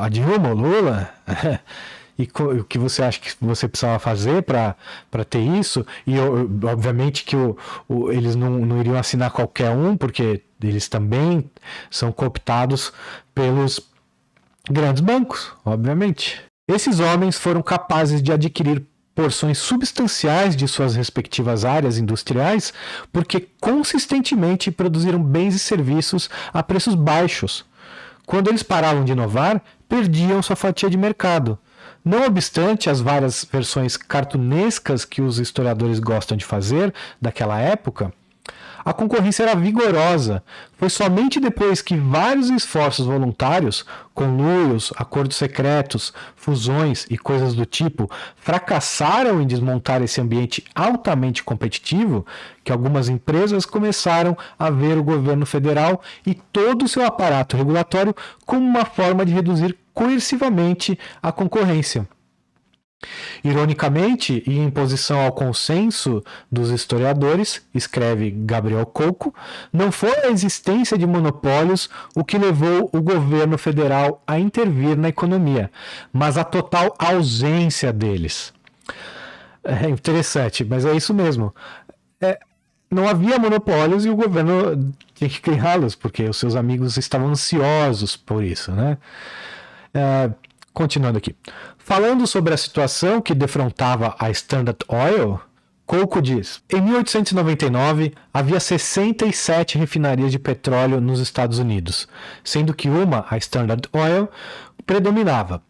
S1: a Dilma, o Lula. E o que você acha que você precisava fazer para ter isso? E obviamente que eles não iriam assinar qualquer um, porque eles também são cooptados pelos grandes bancos, obviamente. Esses homens foram capazes de adquirir porções substanciais de suas respectivas áreas industriais porque consistentemente produziram bens e serviços a preços baixos. Quando eles paravam de inovar, perdiam sua fatia de mercado. Não obstante as várias versões cartunescas que os historiadores gostam de fazer daquela época, a concorrência era vigorosa. Foi somente depois que vários esforços voluntários, conluios, acordos secretos, fusões e coisas do tipo, fracassaram em desmontar esse ambiente altamente competitivo, que algumas empresas começaram a ver o governo federal e todo o seu aparato regulatório como uma forma de reduzir coercivamente a concorrência. Ironicamente, e em posição ao consenso dos historiadores, escreve Gabriel Coco, não foi a existência de monopólios o que levou o governo federal a intervir na economia, mas a total ausência deles. É interessante, mas é isso mesmo. Não havia monopólios e o governo tinha que criá-los, porque os seus amigos estavam ansiosos por isso, né? Continuando aqui. Falando sobre a situação que defrontava a Standard Oil, Coco diz: em 1899 havia 67 refinarias de petróleo nos Estados Unidos, sendo que uma, a Standard Oil, predominava.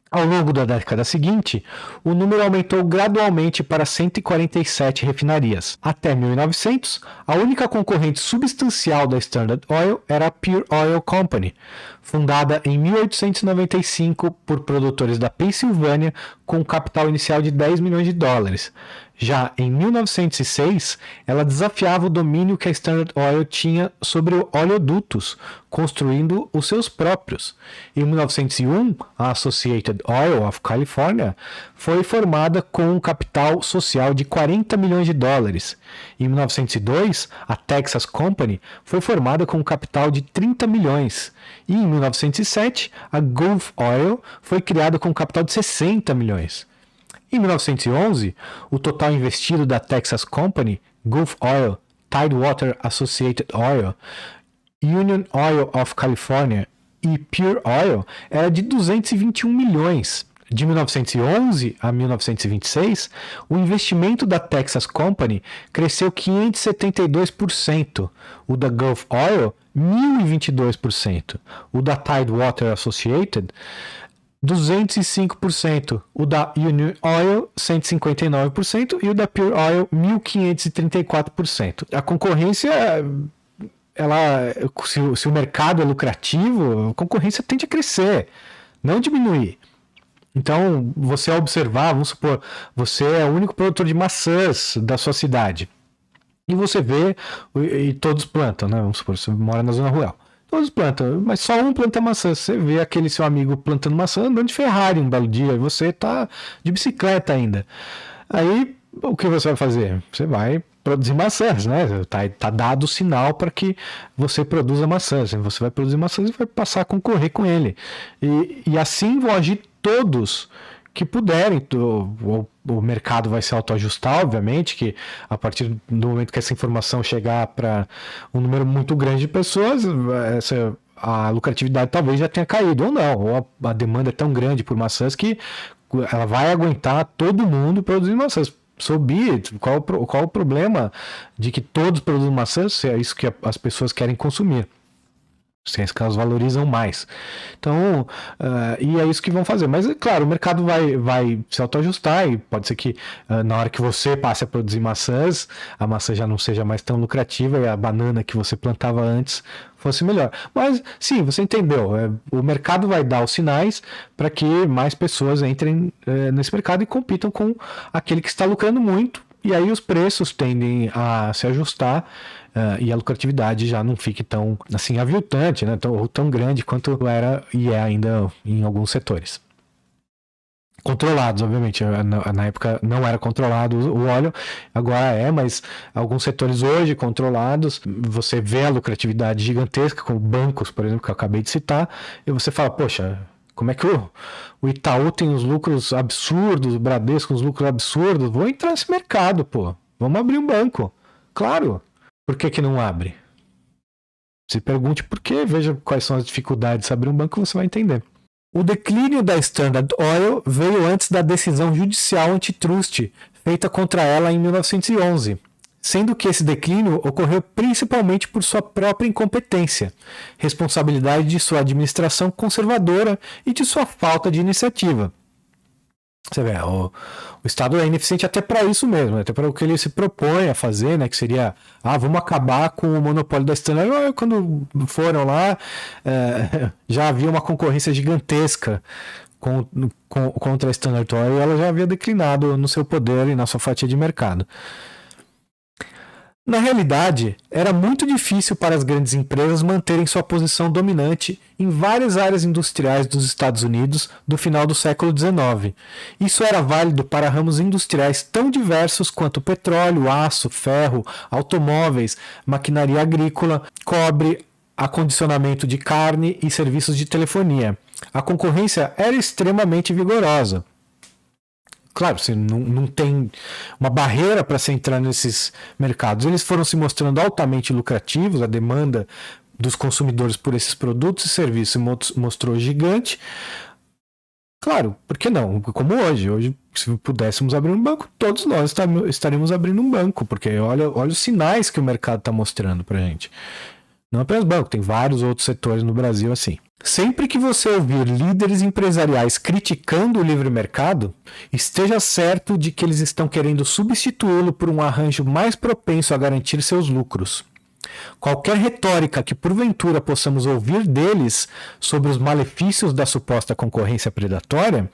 S1: Ao longo da década seguinte, o número aumentou gradualmente para 147 refinarias. Até 1900, a única concorrente substancial da Standard Oil era a Pure Oil Company, fundada em 1895 por produtores da Pensilvânia com um capital inicial de 10 milhões de dólares. Já em 1906, ela desafiava o domínio que a Standard Oil tinha sobre oleodutos, construindo os seus próprios. Em 1901, a Associated Oil of California foi formada com um capital social de 40 milhões de dólares. Em 1902, a Texas Company foi formada com um capital de 30 milhões. E em 1907, a Gulf Oil foi criada com um capital de 60 milhões. Em 1911, o total investido da Texas Company, Gulf Oil, Tidewater Associated Oil, Union Oil of California e Pure Oil era de 221 milhões. De 1911 a 1926, o investimento da Texas Company cresceu 572%, o da Gulf Oil 1022%, o da Tidewater Associated 205%, o da Union Oil 159% e o da Pure Oil 1534%. A concorrência, se o mercado é lucrativo, a concorrência tende a crescer, não diminuir. Então, você observar, vamos supor, você é o único produtor de maçãs da sua cidade e você vê, e todos plantam, né? Vamos supor, você mora na zona rural. Todos plantam, mas só um planta maçã. Você vê aquele seu amigo plantando maçã andando de Ferrari um belo dia e você tá de bicicleta ainda. Aí, o que você vai fazer? Você vai produzir maçãs, né? Tá dado o sinal para que você produza maçãs. Você vai produzir maçãs e vai passar a concorrer com ele. E assim vão agir todos que puderem. O mercado vai se autoajustar, obviamente, que a partir do momento que essa informação chegar para um número muito grande de pessoas, a lucratividade talvez já tenha caído, ou não, ou a demanda é tão grande por maçãs que ela vai aguentar todo mundo produzindo maçãs. Subir, qual o problema de que todos produzem maçãs, se é isso que as pessoas querem consumir? Se é que elas valorizam mais. Então, e é isso que vão fazer. Mas, claro, o mercado vai se autoajustar e pode ser que na hora que você passe a produzir maçãs, a maçã já não seja mais tão lucrativa e a banana que você plantava antes fosse melhor. Mas, sim, você entendeu. O mercado vai dar os sinais para que mais pessoas entrem nesse mercado e compitam com aquele que está lucrando muito. E aí os preços tendem a se ajustar e a lucratividade já não fique tão assim aviltante, né? Tão grande quanto era e é ainda em alguns setores. Controlados, obviamente. Na época não era controlado o óleo, agora é, mas alguns setores hoje controlados, você vê a lucratividade gigantesca, como bancos, por exemplo, que eu acabei de citar, e você fala, poxa, como é que o Itaú tem os lucros absurdos, o Bradesco os lucros absurdos? Vou entrar nesse mercado, pô. Vamos abrir um banco. Claro. Por que não abre? Se pergunte por quê, veja quais são as dificuldades de abrir um banco, você vai entender. O declínio da Standard Oil veio antes da decisão judicial antitrust feita contra ela em 1911, sendo que esse declínio ocorreu principalmente por sua própria incompetência, responsabilidade de sua administração conservadora e de sua falta de iniciativa. Você vê, o Estado é ineficiente até para isso mesmo, até para o que ele se propõe a fazer, né, que seria, vamos acabar com o monopólio da Standard. Quando foram lá, já havia uma concorrência gigantesca contra a Standard Oil, e ela já havia declinado no seu poder e na sua fatia de mercado. Na realidade, era muito difícil para as grandes empresas manterem sua posição dominante em várias áreas industriais dos Estados Unidos do final do século XIX. Isso era válido para ramos industriais tão diversos quanto petróleo, aço, ferro, automóveis, maquinaria agrícola, cobre, acondicionamento de carne e serviços de telefonia. A concorrência era extremamente vigorosa. claro, você não tem uma barreira para se entrar nesses mercados. Eles foram se mostrando altamente lucrativos, a demanda dos consumidores por esses produtos e serviços se mostrou gigante. Claro, por que não? Como hoje. Hoje, se pudéssemos abrir um banco, todos nós estaríamos abrindo um banco, porque olha os sinais que o mercado está mostrando para a gente. Não apenas banco, tem vários outros setores no Brasil assim. Sempre que você ouvir líderes empresariais criticando o livre mercado, esteja certo de que eles estão querendo substituí-lo por um arranjo mais propenso a garantir seus lucros. Qualquer retórica que porventura possamos ouvir deles sobre os malefícios da suposta concorrência predatória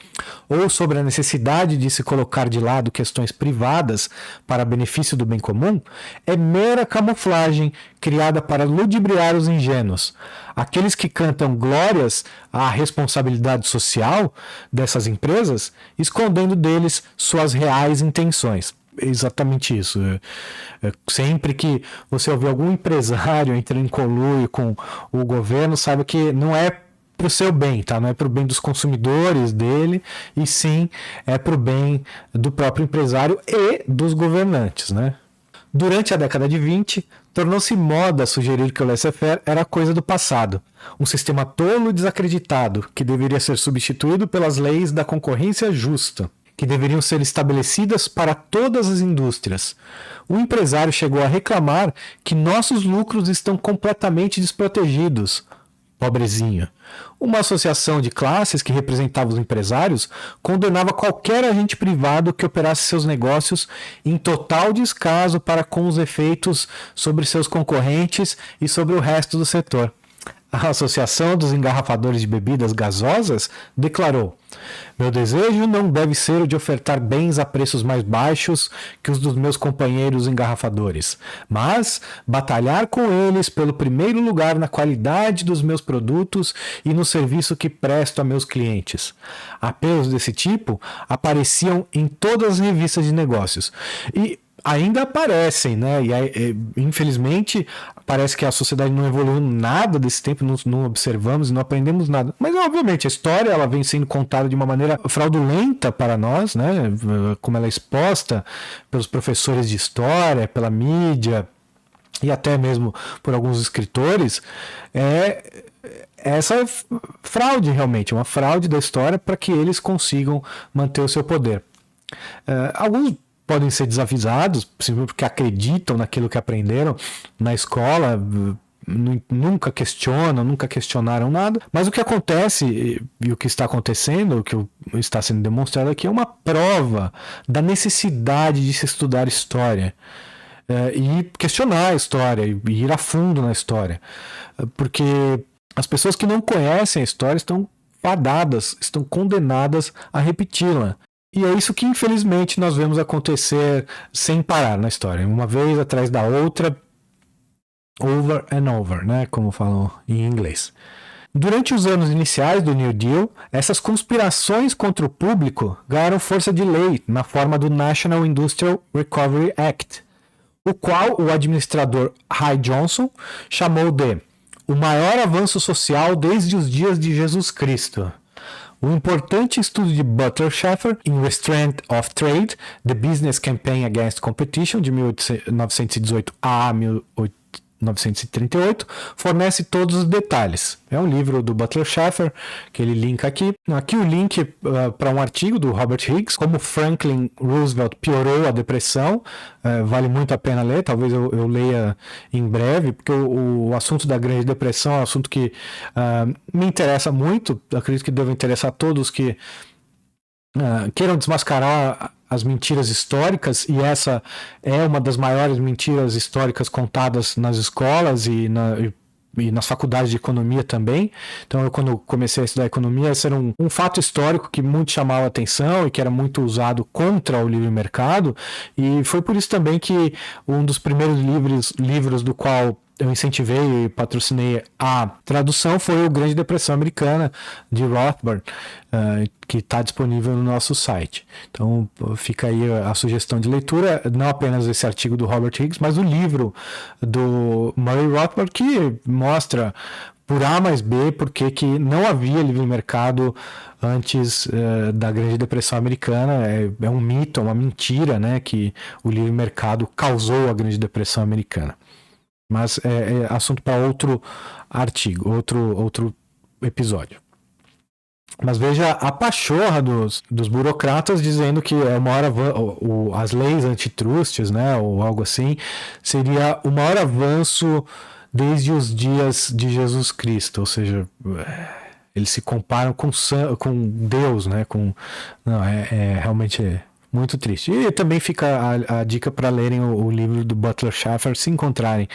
S1: ou sobre a necessidade de se colocar de lado questões privadas para benefício do bem comum é mera camuflagem criada para ludibriar os ingênuos. Aqueles que cantam glórias à responsabilidade social dessas empresas, escondendo deles suas reais intenções. Exatamente isso. Sempre que você ouvir algum empresário entrando em conluio com o governo, saiba que não é para o seu bem, tá? Não é para o bem dos consumidores dele, e sim é para o bem do próprio empresário e dos governantes, né? Durante a década de 20, tornou-se moda sugerir que o laissez-faire era coisa do passado, um sistema tolo e desacreditado que deveria ser substituído pelas leis da concorrência justa, que deveriam ser estabelecidas para todas as indústrias. O empresário chegou a reclamar que nossos lucros estão completamente desprotegidos. Pobrezinho. Uma associação de classes que representava os empresários condenava qualquer agente privado que operasse seus negócios em total descaso para com os efeitos sobre seus concorrentes e sobre o resto do setor. A Associação dos Engarrafadores de Bebidas Gasosas declarou: meu desejo não deve ser o de ofertar bens a preços mais baixos que os dos meus companheiros engarrafadores, mas batalhar com eles pelo primeiro lugar na qualidade dos meus produtos e no serviço que presto a meus clientes. Apelos desse tipo apareciam em todas as revistas de negócios e ainda aparecem, né? E infelizmente parece que a sociedade não evoluiu nada desse tempo, não observamos e não aprendemos nada. Mas obviamente a história ela vem sendo contada de uma maneira fraudulenta para nós, né? Como ela é exposta pelos professores de história, pela mídia e até mesmo por alguns escritores, essa fraude realmente, uma fraude da história para que eles consigam manter o seu poder. Alguns podem ser desavisados, simplesmente porque acreditam naquilo que aprenderam na escola, nunca questionam, nunca questionaram nada. Mas o que acontece e o que está acontecendo, o que está sendo demonstrado aqui é uma prova da necessidade de se estudar história. E questionar a história, e ir a fundo na história. Porque as pessoas que não conhecem a história estão fadadas, estão condenadas a repeti-la. E é isso que, infelizmente, nós vemos acontecer sem parar na história. Uma vez atrás da outra, over and over, né? Como falam em inglês. Durante os anos iniciais do New Deal, essas conspirações contra o público ganharam força de lei na forma do National Industrial Recovery Act, o qual o administrador Hy Johnson chamou de o maior avanço social desde os dias de Jesus Cristo. O importante estudo de Butler Shaffer em Restraint of Trade, The Business Campaign Against Competition, de 1918 a 1938, fornece todos os detalhes. É um livro do Butler Shaffer, que ele linka aqui. Aqui o link para um artigo do Robert Higgs, como Franklin Roosevelt piorou a depressão. Vale muito a pena ler, talvez eu leia em breve, porque o assunto da Grande Depressão é um assunto que me interessa muito, acredito que deve interessar a todos que queiram desmascarar as mentiras históricas, e essa é uma das maiores mentiras históricas contadas nas escolas e nas faculdades de economia também. Então, eu, quando comecei a estudar economia, esse era um fato histórico que muito chamava a atenção e que era muito usado contra o livre mercado, e foi por isso também que um dos primeiros livros do qual eu incentivei e patrocinei a tradução foi o Grande Depressão Americana, de Rothbard, que está disponível no nosso site. Então fica aí a sugestão de leitura, não apenas esse artigo do Robert Higgs, mas o livro do Murray Rothbard, que mostra por A mais B, porque que não havia livre mercado antes da Grande Depressão Americana. É um mito, é uma mentira, né, que o livre mercado causou a Grande Depressão Americana. Mas é assunto para outro artigo, outro episódio. Mas veja a pachorra dos burocratas dizendo que é o maior as leis antitrustes, né, ou algo assim, seria o maior avanço desde os dias de Jesus Cristo, ou seja, eles se comparam com Deus, né? Não, realmente muito triste. E também fica a dica para lerem o livro do Butler Shaffer, se encontrarem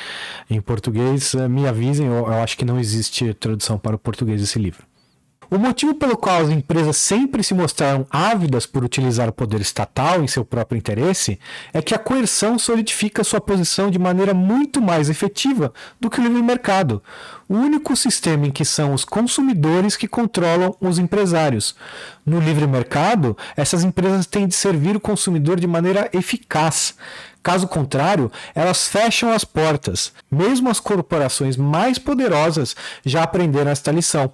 S1: em português, me avisem, eu acho que não existe tradução para o português desse livro. O motivo pelo qual as empresas sempre se mostraram ávidas por utilizar o poder estatal em seu próprio interesse é que a coerção solidifica sua posição de maneira muito mais efetiva do que o livre mercado, o único sistema em que são os consumidores que controlam os empresários. No livre mercado, essas empresas têm de servir o consumidor de maneira eficaz. Caso contrário, elas fecham as portas. Mesmo as corporações mais poderosas já aprenderam esta lição.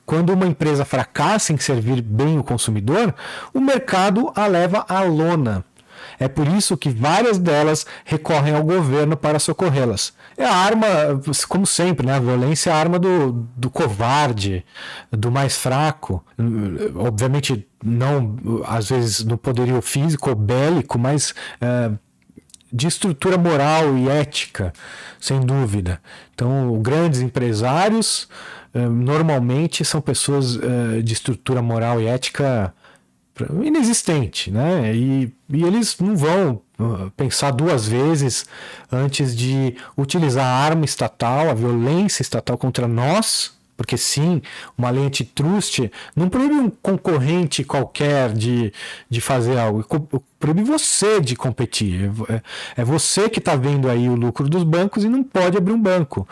S1: Quando uma empresa fracassa em servir bem o consumidor, o mercado a leva à lona. É por isso que várias delas recorrem ao governo para socorrê-las. É a arma, como sempre, né? A violência é a arma do covarde, do mais fraco. Obviamente, não, às vezes, no poderio físico ou bélico, mas de estrutura moral e ética, sem dúvida. Então, grandes empresários normalmente são pessoas de estrutura moral e ética inexistente, né? E eles não vão pensar duas vezes antes de utilizar a arma estatal, a violência estatal contra nós, porque sim, uma lei antitrust não proíbe um concorrente qualquer de fazer algo, proíbe você de competir. É você que está vendo aí o lucro dos bancos e não pode abrir um banco.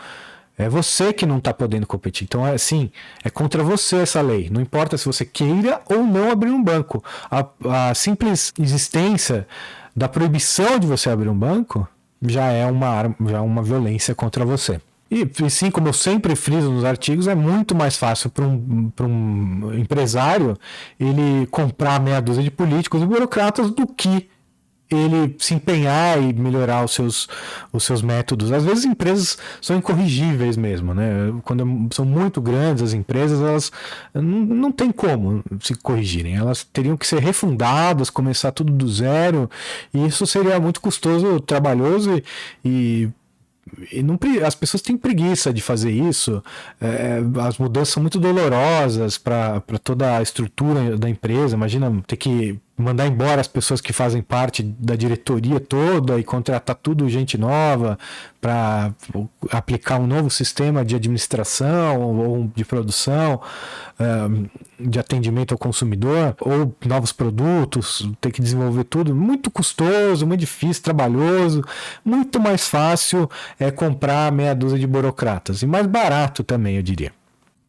S1: É você que não está podendo competir. Então, assim, é contra você essa lei. Não importa se você queira ou não abrir um banco. A simples existência da proibição de você abrir um banco já é uma violência contra você. E sim, como eu sempre friso nos artigos, é muito mais fácil para um empresário ele comprar meia dúzia de políticos e burocratas do que ele se empenhar e melhorar os seus métodos. Às vezes empresas são incorrigíveis mesmo, né? Quando são muito grandes as empresas, elas não tem como se corrigirem. Elas teriam que ser refundadas, começar tudo do zero, e isso seria muito custoso, trabalhoso e não, as pessoas têm preguiça de fazer isso. As mudanças são muito dolorosas para toda a estrutura da empresa. Imagina ter que mandar embora as pessoas que fazem parte da diretoria toda e contratar tudo gente nova para aplicar um novo sistema de administração ou de produção, de atendimento ao consumidor, ou novos produtos, ter que desenvolver tudo. Muito custoso, muito difícil, trabalhoso. Muito mais fácil comprar meia dúzia de burocratas. E mais barato também, eu diria.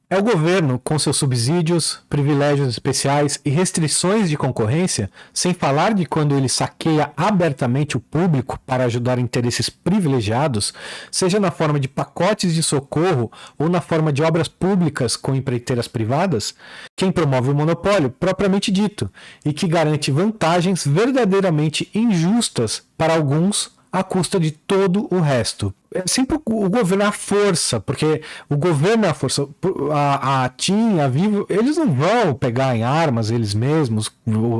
S1: É o governo, com seus subsídios, privilégios especiais e restrições de concorrência, sem falar de quando ele saqueia abertamente o público para ajudar interesses privilegiados, seja na forma de pacotes de socorro ou na forma de obras públicas com empreiteiras privadas, quem promove o monopólio propriamente dito e que garante vantagens verdadeiramente injustas para alguns à custa de todo o resto. É sempre o governo é a força, porque o governo é a força. A TIM, a Vivo, eles não vão pegar em armas eles mesmos,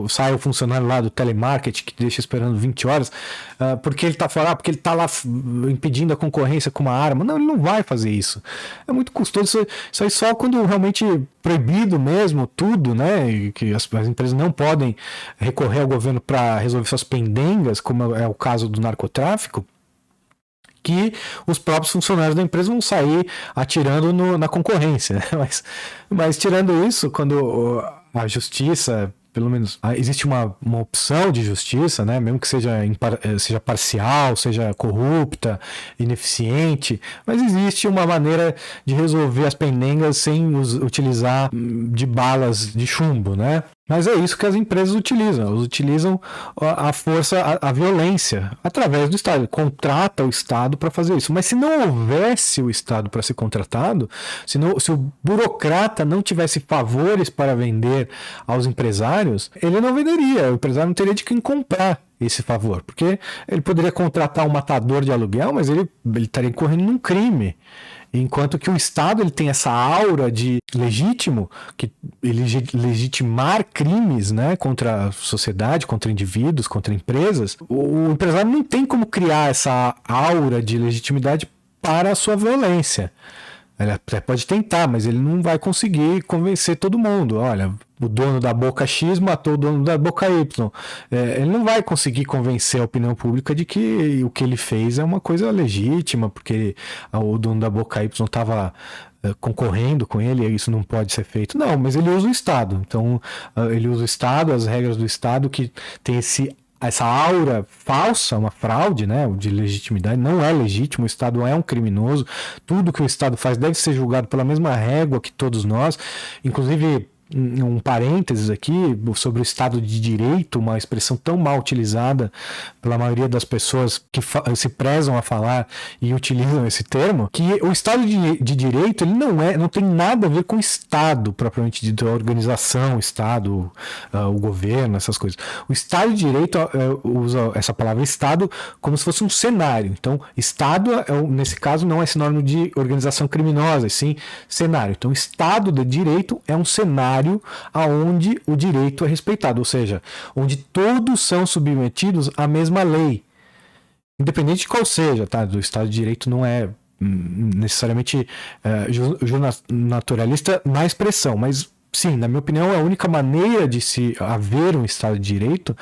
S1: sai o funcionário lá do telemarketing que deixa esperando 20 horas, porque ele está falando, porque ele está lá impedindo a concorrência com uma arma. Não, ele não vai fazer isso. É muito custoso. Isso aí só quando realmente proibido mesmo, tudo, né? E que as empresas não podem recorrer ao governo para resolver suas pendengas, como é o caso do narcotráfico, que os próprios funcionários da empresa vão sair atirando na concorrência. Mas tirando isso, quando a justiça, pelo menos existe uma opção de justiça, né? Mesmo que seja parcial, seja corrupta, ineficiente, mas existe uma maneira de resolver as pendengas sem utilizar de balas de chumbo, né? Mas é isso que as empresas utilizam. Elas utilizam a força, a violência, através do Estado. Contrata o Estado para fazer isso. Mas se não houvesse o Estado para ser contratado, se o burocrata não tivesse favores para vender aos empresários, ele não venderia. O empresário não teria de quem comprar esse favor. Porque ele poderia contratar um matador de aluguel, mas ele estaria incorrendo num crime. Enquanto que o Estado ele tem essa aura de legítimo, que legitimar crimes, né, contra a sociedade, contra indivíduos, contra empresas, o empresário não tem como criar essa aura de legitimidade para a sua violência. Ele até pode tentar, mas ele não vai conseguir convencer todo mundo. Olha, o dono da boca X matou o dono da boca Y. Ele não vai conseguir convencer a opinião pública de que o que ele fez é uma coisa legítima, porque o dono da boca Y estava concorrendo com ele, e isso não pode ser feito. Não, mas ele usa o Estado. Então, ele usa o Estado, as regras do Estado, que tem essa aura falsa, uma fraude, né, de legitimidade, não é legítimo, o Estado é um criminoso, tudo que o Estado faz deve ser julgado pela mesma régua que todos nós, inclusive um parênteses aqui sobre o Estado de Direito, uma expressão tão mal utilizada pela maioria das pessoas que se prezam a falar e utilizam esse termo, que o Estado de Direito ele não tem nada a ver com o Estado propriamente dito, a organização, o Estado, o governo, essas coisas. O Estado de Direito usa essa palavra Estado como se fosse um cenário. Então, Estado, nesse caso, não é sinônimo de organização criminosa, e sim cenário. Então, Estado de Direito é um cenário aonde o direito é respeitado, ou seja, onde todos são submetidos à mesma lei, independente de qual seja, tá? Do Estado de Direito não é necessariamente naturalista na expressão, mas sim, na minha opinião, a única maneira de se haver um Estado de Direito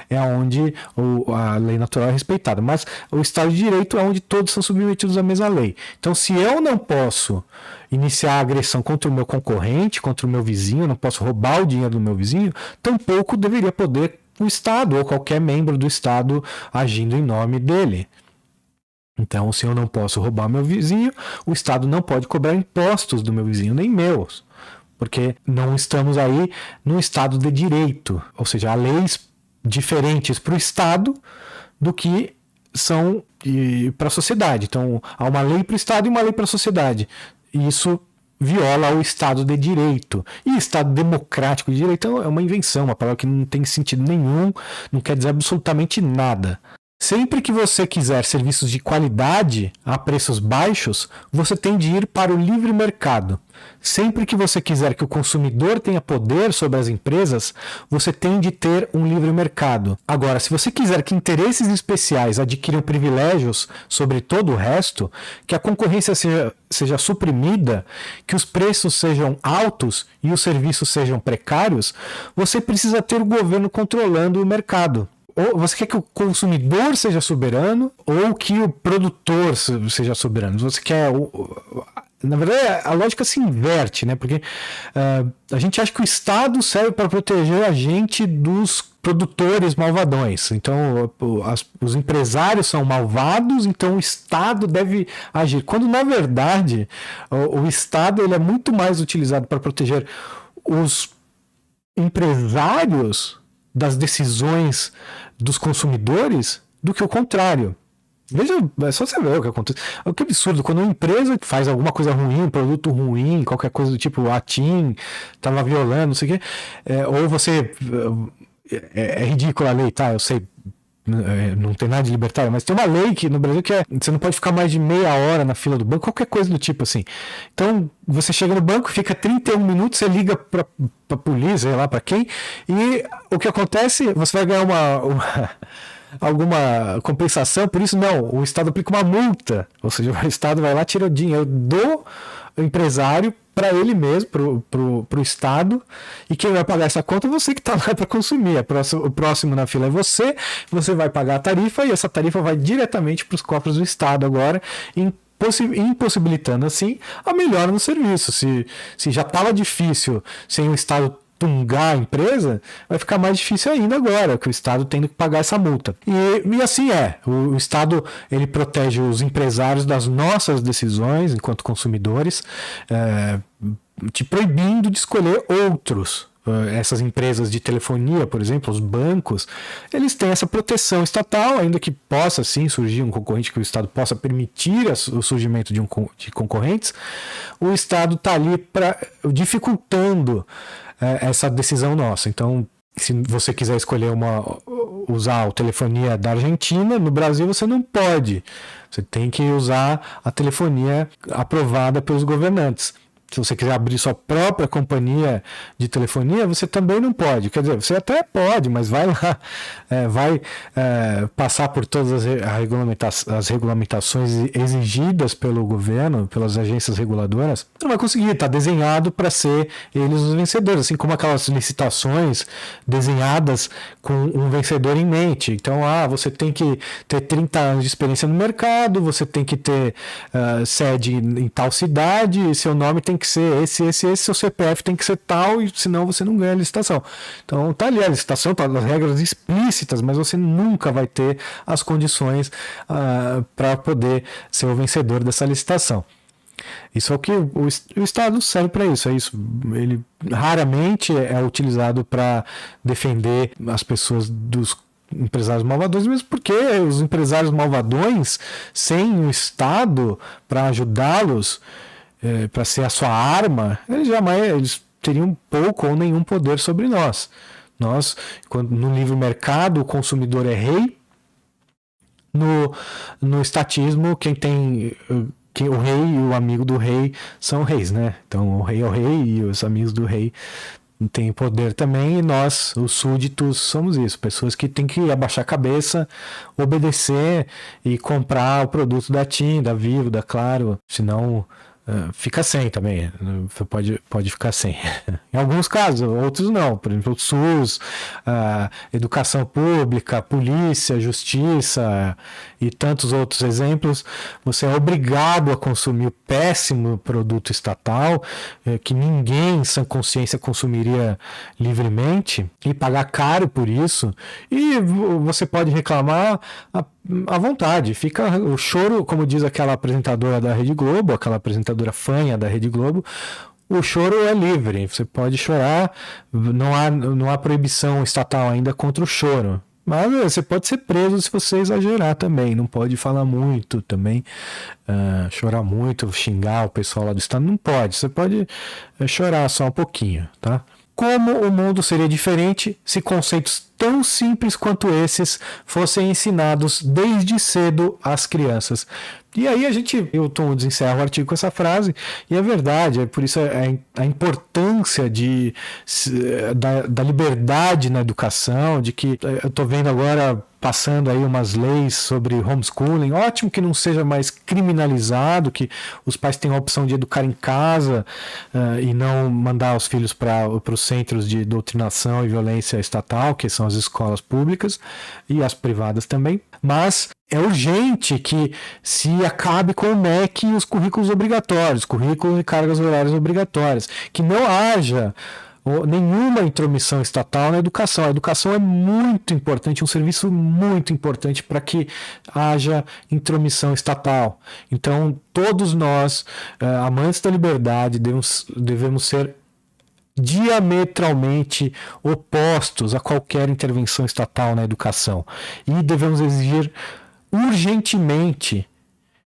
S1: é onde a lei natural é respeitada. Mas o Estado de Direito é onde todos são submetidos à mesma lei. Então, se eu não posso iniciar a agressão contra o meu concorrente, contra o meu vizinho, não posso roubar o dinheiro do meu vizinho, tampouco deveria poder o Estado ou qualquer membro do Estado agindo em nome dele. Então, se eu não posso roubar o meu vizinho, o Estado não pode cobrar impostos do meu vizinho, nem meus. Porque não estamos aí num Estado de direito, ou seja, há leis diferentes para o Estado do que são para a sociedade. Então, há uma lei para o Estado e uma lei para a sociedade. E isso viola o Estado de direito. E Estado democrático de direito é uma invenção, uma palavra que não tem sentido nenhum, não quer dizer absolutamente nada. Sempre que você quiser serviços de qualidade a preços baixos, você tem de ir para o livre mercado. Sempre que você quiser que o consumidor tenha poder sobre as empresas, você tem de ter um livre mercado. Agora, se você quiser que interesses especiais adquiram privilégios sobre todo o resto, que a concorrência seja suprimida, que os preços sejam altos e os serviços sejam precários, você precisa ter o governo controlando o mercado. Ou você quer que o consumidor seja soberano ou que o produtor seja soberano. Você quer... Na verdade, a lógica se inverte, né? Porque a gente acha que o Estado serve para proteger a gente dos produtores malvadões. Então, os empresários são malvados, então o Estado deve agir. Quando, na verdade, o Estado ele é muito mais utilizado para proteger os empresários das decisões dos consumidores do que o contrário. Veja, é só você ver o que acontece. É que absurdo, quando uma empresa faz alguma coisa ruim, um produto ruim, qualquer coisa do tipo, a TIM estava violando, não sei o quê, ou você... É ridícula a lei, tá? Eu sei, não tem nada de libertário, mas tem uma lei que no Brasil que você não pode ficar mais de meia hora na fila do banco, qualquer coisa do tipo assim. Então, você chega no banco, fica 31 minutos, você liga pra polícia, sei lá pra quem, e o que acontece, você vai ganhar alguma compensação, por isso não, o Estado aplica uma multa, ou seja, o Estado vai lá, tira o dinheiro do empresário para ele mesmo, pro Estado, e quem vai pagar essa conta é você que está lá para consumir. O próximo na fila é você vai pagar a tarifa, e essa tarifa vai diretamente para os cofres do Estado agora, impossibilitando assim a melhora no serviço. Se já estava difícil sem o Estado tungar a empresa, vai ficar mais difícil ainda agora, que o Estado tendo que pagar essa multa. E assim o Estado ele protege os empresários das nossas decisões enquanto consumidores, te proibindo de escolher outros. essas empresas de telefonia, por exemplo, os bancos, eles têm essa proteção estatal, ainda que possa sim surgir um concorrente, que o Estado possa permitir o surgimento de concorrentes, o Estado está ali dificultando essa decisão nossa. Então, se você quiser escolher usar a telefonia da Argentina, no Brasil você não pode. Você tem que usar a telefonia aprovada pelos governantes. Se você quiser abrir sua própria companhia de telefonia, você também não pode. Quer dizer, você até pode, mas vai lá, vai passar por todas as regulamentações exigidas pelo governo, pelas agências reguladoras. Não vai conseguir, está desenhado para ser eles os vencedores, assim como aquelas licitações desenhadas com um vencedor em mente. Então, você tem que ter 30 anos de experiência no mercado, você tem que ter sede em tal cidade, e seu nome tem que ser esse, seu CPF tem que ser tal, e senão você não ganha a licitação. Então tá ali a licitação, tá as regras explícitas, mas você nunca vai ter as condições para poder ser o vencedor dessa licitação. Isso é o que o Estado serve para isso, é isso. Ele raramente é utilizado para defender as pessoas dos empresários malvadões, mesmo porque os empresários malvadões, sem o Estado para ajudá-los, para ser a sua arma, eles teriam pouco ou nenhum poder sobre nós. No livre mercado, o consumidor é rei. No estatismo, o rei e o amigo do rei são reis, né? Então o rei é o rei e os amigos do rei têm poder também, e nós, os súditos, somos isso, pessoas que têm que abaixar a cabeça, obedecer e comprar o produto da TIM, da Vivo, da Claro, senão fica sem também, pode ficar sem. Em alguns casos, outros não. Por exemplo, o SUS, educação pública, polícia, justiça e tantos outros exemplos, você é obrigado a consumir o péssimo produto estatal, que ninguém, sem consciência, consumiria livremente, e pagar caro por isso, e você pode reclamar à vontade. Fica o choro, como diz aquela apresentadora da Rede Globo, aquela apresentadora fanha da Rede Globo, o choro é livre, você pode chorar, não há proibição estatal ainda contra o choro. Mas você pode ser preso se você exagerar também, não pode falar muito também, chorar muito, xingar o pessoal lá do Estado, não pode, você pode chorar só um pouquinho, tá? Como o mundo seria diferente se conceitos tão simples quanto esses fossem ensinados desde cedo às crianças? E aí eu encerro o artigo com essa frase, e é verdade, é por isso a importância da liberdade na educação, de que eu estou vendo agora passando aí umas leis sobre homeschooling. Ótimo que não seja mais criminalizado, que os pais tenham a opção de educar em casa e não mandar os filhos para os centros de doutrinação e violência estatal, que são as escolas públicas e as privadas também. Mas é urgente que se acabe com o MEC e os currículos obrigatórios, currículos e cargas horárias obrigatórias, que não haja nenhuma intromissão estatal na educação. A educação é muito importante, um serviço muito importante para que haja intromissão estatal. Então, todos nós, amantes da liberdade, devemos ser diametralmente opostos a qualquer intervenção estatal na educação. E devemos exigir urgentemente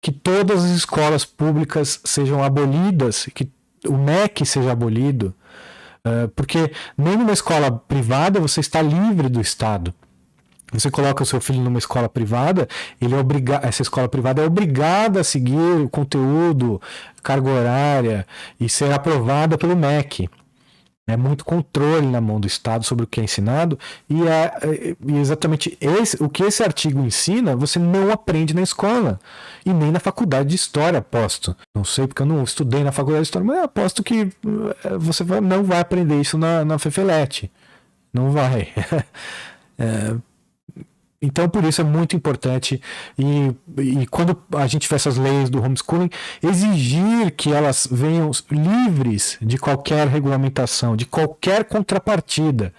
S1: que todas as escolas públicas sejam abolidas, que o MEC seja abolido, porque nem numa escola privada você está livre do Estado. Você coloca o seu filho numa escola privada, essa escola privada é obrigada a seguir o conteúdo, carga horária e ser aprovada pelo MEC. É muito controle na mão do Estado sobre o que é ensinado, e exatamente o que esse artigo ensina, você não aprende na escola, e nem na faculdade de História, aposto. Não sei, porque eu não estudei na faculdade de História, mas eu aposto que você não vai aprender isso na FEFELET. Não vai. Então, por isso é muito importante, e quando a gente vê essas leis do homeschooling, exigir que elas venham livres de qualquer regulamentação, de qualquer contrapartida.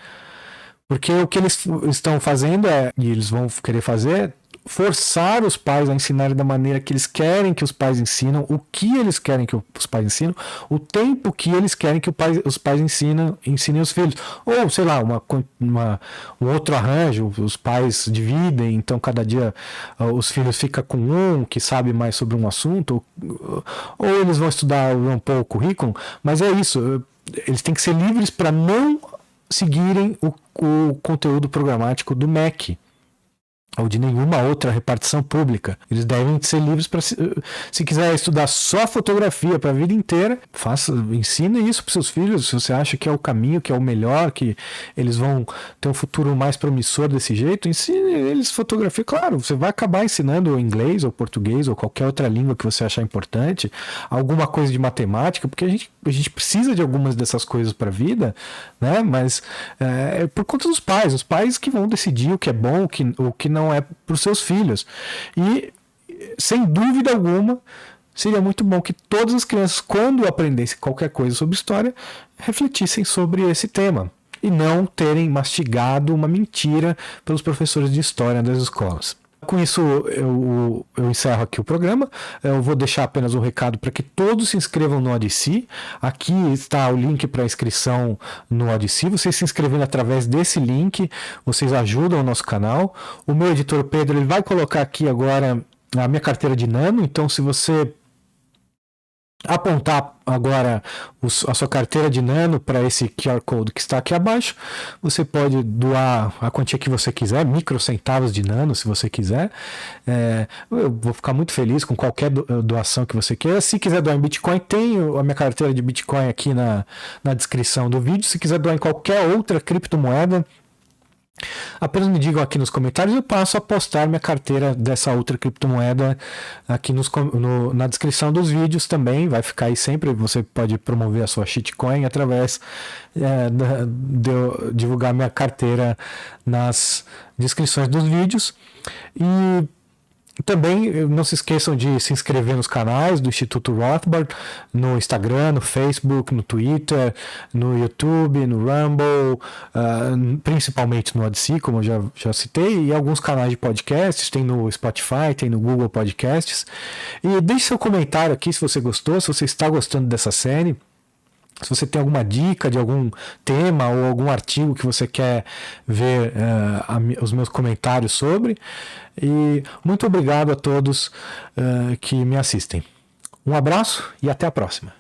S1: Porque o que eles estão fazendo e eles vão querer fazer, forçar os pais a ensinarem da maneira que eles querem que os pais ensinam, o que eles querem que os pais ensinam, o tempo que eles querem que os pais ensinem os filhos. Ou, sei lá, um outro arranjo, os pais dividem, então cada dia os filhos ficam com um que sabe mais sobre um assunto, ou eles vão estudar um pouco o currículo, mas é isso, eles têm que ser livres para não seguirem o conteúdo programático do MEC ou de nenhuma outra repartição pública. Eles devem ser livres para, se quiser estudar só fotografia para a vida inteira, ensine isso para seus filhos. Se você acha que é o caminho, que é o melhor, que eles vão ter um futuro mais promissor desse jeito, ensine eles fotografia. Claro, você vai acabar ensinando inglês ou português ou qualquer outra língua que você achar importante, alguma coisa de matemática, porque a gente precisa de algumas dessas coisas para a vida, né? Mas é por conta dos pais, os pais que vão decidir o que é bom, o que não é para os seus filhos. E, sem dúvida alguma, seria muito bom que todas as crianças, quando aprendessem qualquer coisa sobre história, refletissem sobre esse tema e não terem mastigado uma mentira pelos professores de história das escolas. Com isso, eu encerro aqui o programa. Eu vou deixar apenas um recado para que todos se inscrevam no Odysee. Aqui está o link para inscrição no Odysee. Vocês se inscrevendo através desse link, vocês ajudam o nosso canal. O meu editor Pedro, ele vai colocar aqui agora a minha carteira de Nano. Então, se você apontar agora a sua carteira de Nano para esse QR Code que está aqui abaixo, você pode doar a quantia que você quiser, microcentavos de Nano, se você quiser. Eu vou ficar muito feliz com qualquer doação que você queira. Se quiser doar em Bitcoin, tem a minha carteira de Bitcoin aqui na descrição do vídeo. Se quiser doar em qualquer outra criptomoeda, apenas me digam aqui nos comentários, eu passo a postar minha carteira dessa outra criptomoeda aqui na descrição dos vídeos também, vai ficar aí sempre. Você pode promover a sua shitcoin através de eu divulgar minha carteira nas descrições dos vídeos. E também não se esqueçam de se inscrever nos canais do Instituto Rothbard, no Instagram, no Facebook, no Twitter, no YouTube, no Rumble, principalmente no Odysee, como eu já citei, e alguns canais de podcasts, tem no Spotify, tem no Google Podcasts. E deixe seu comentário aqui se você gostou, se você está gostando dessa série. Se você tem alguma dica de algum tema ou algum artigo que você quer ver os meus comentários sobre. E muito obrigado a todos que me assistem. Um abraço e até a próxima.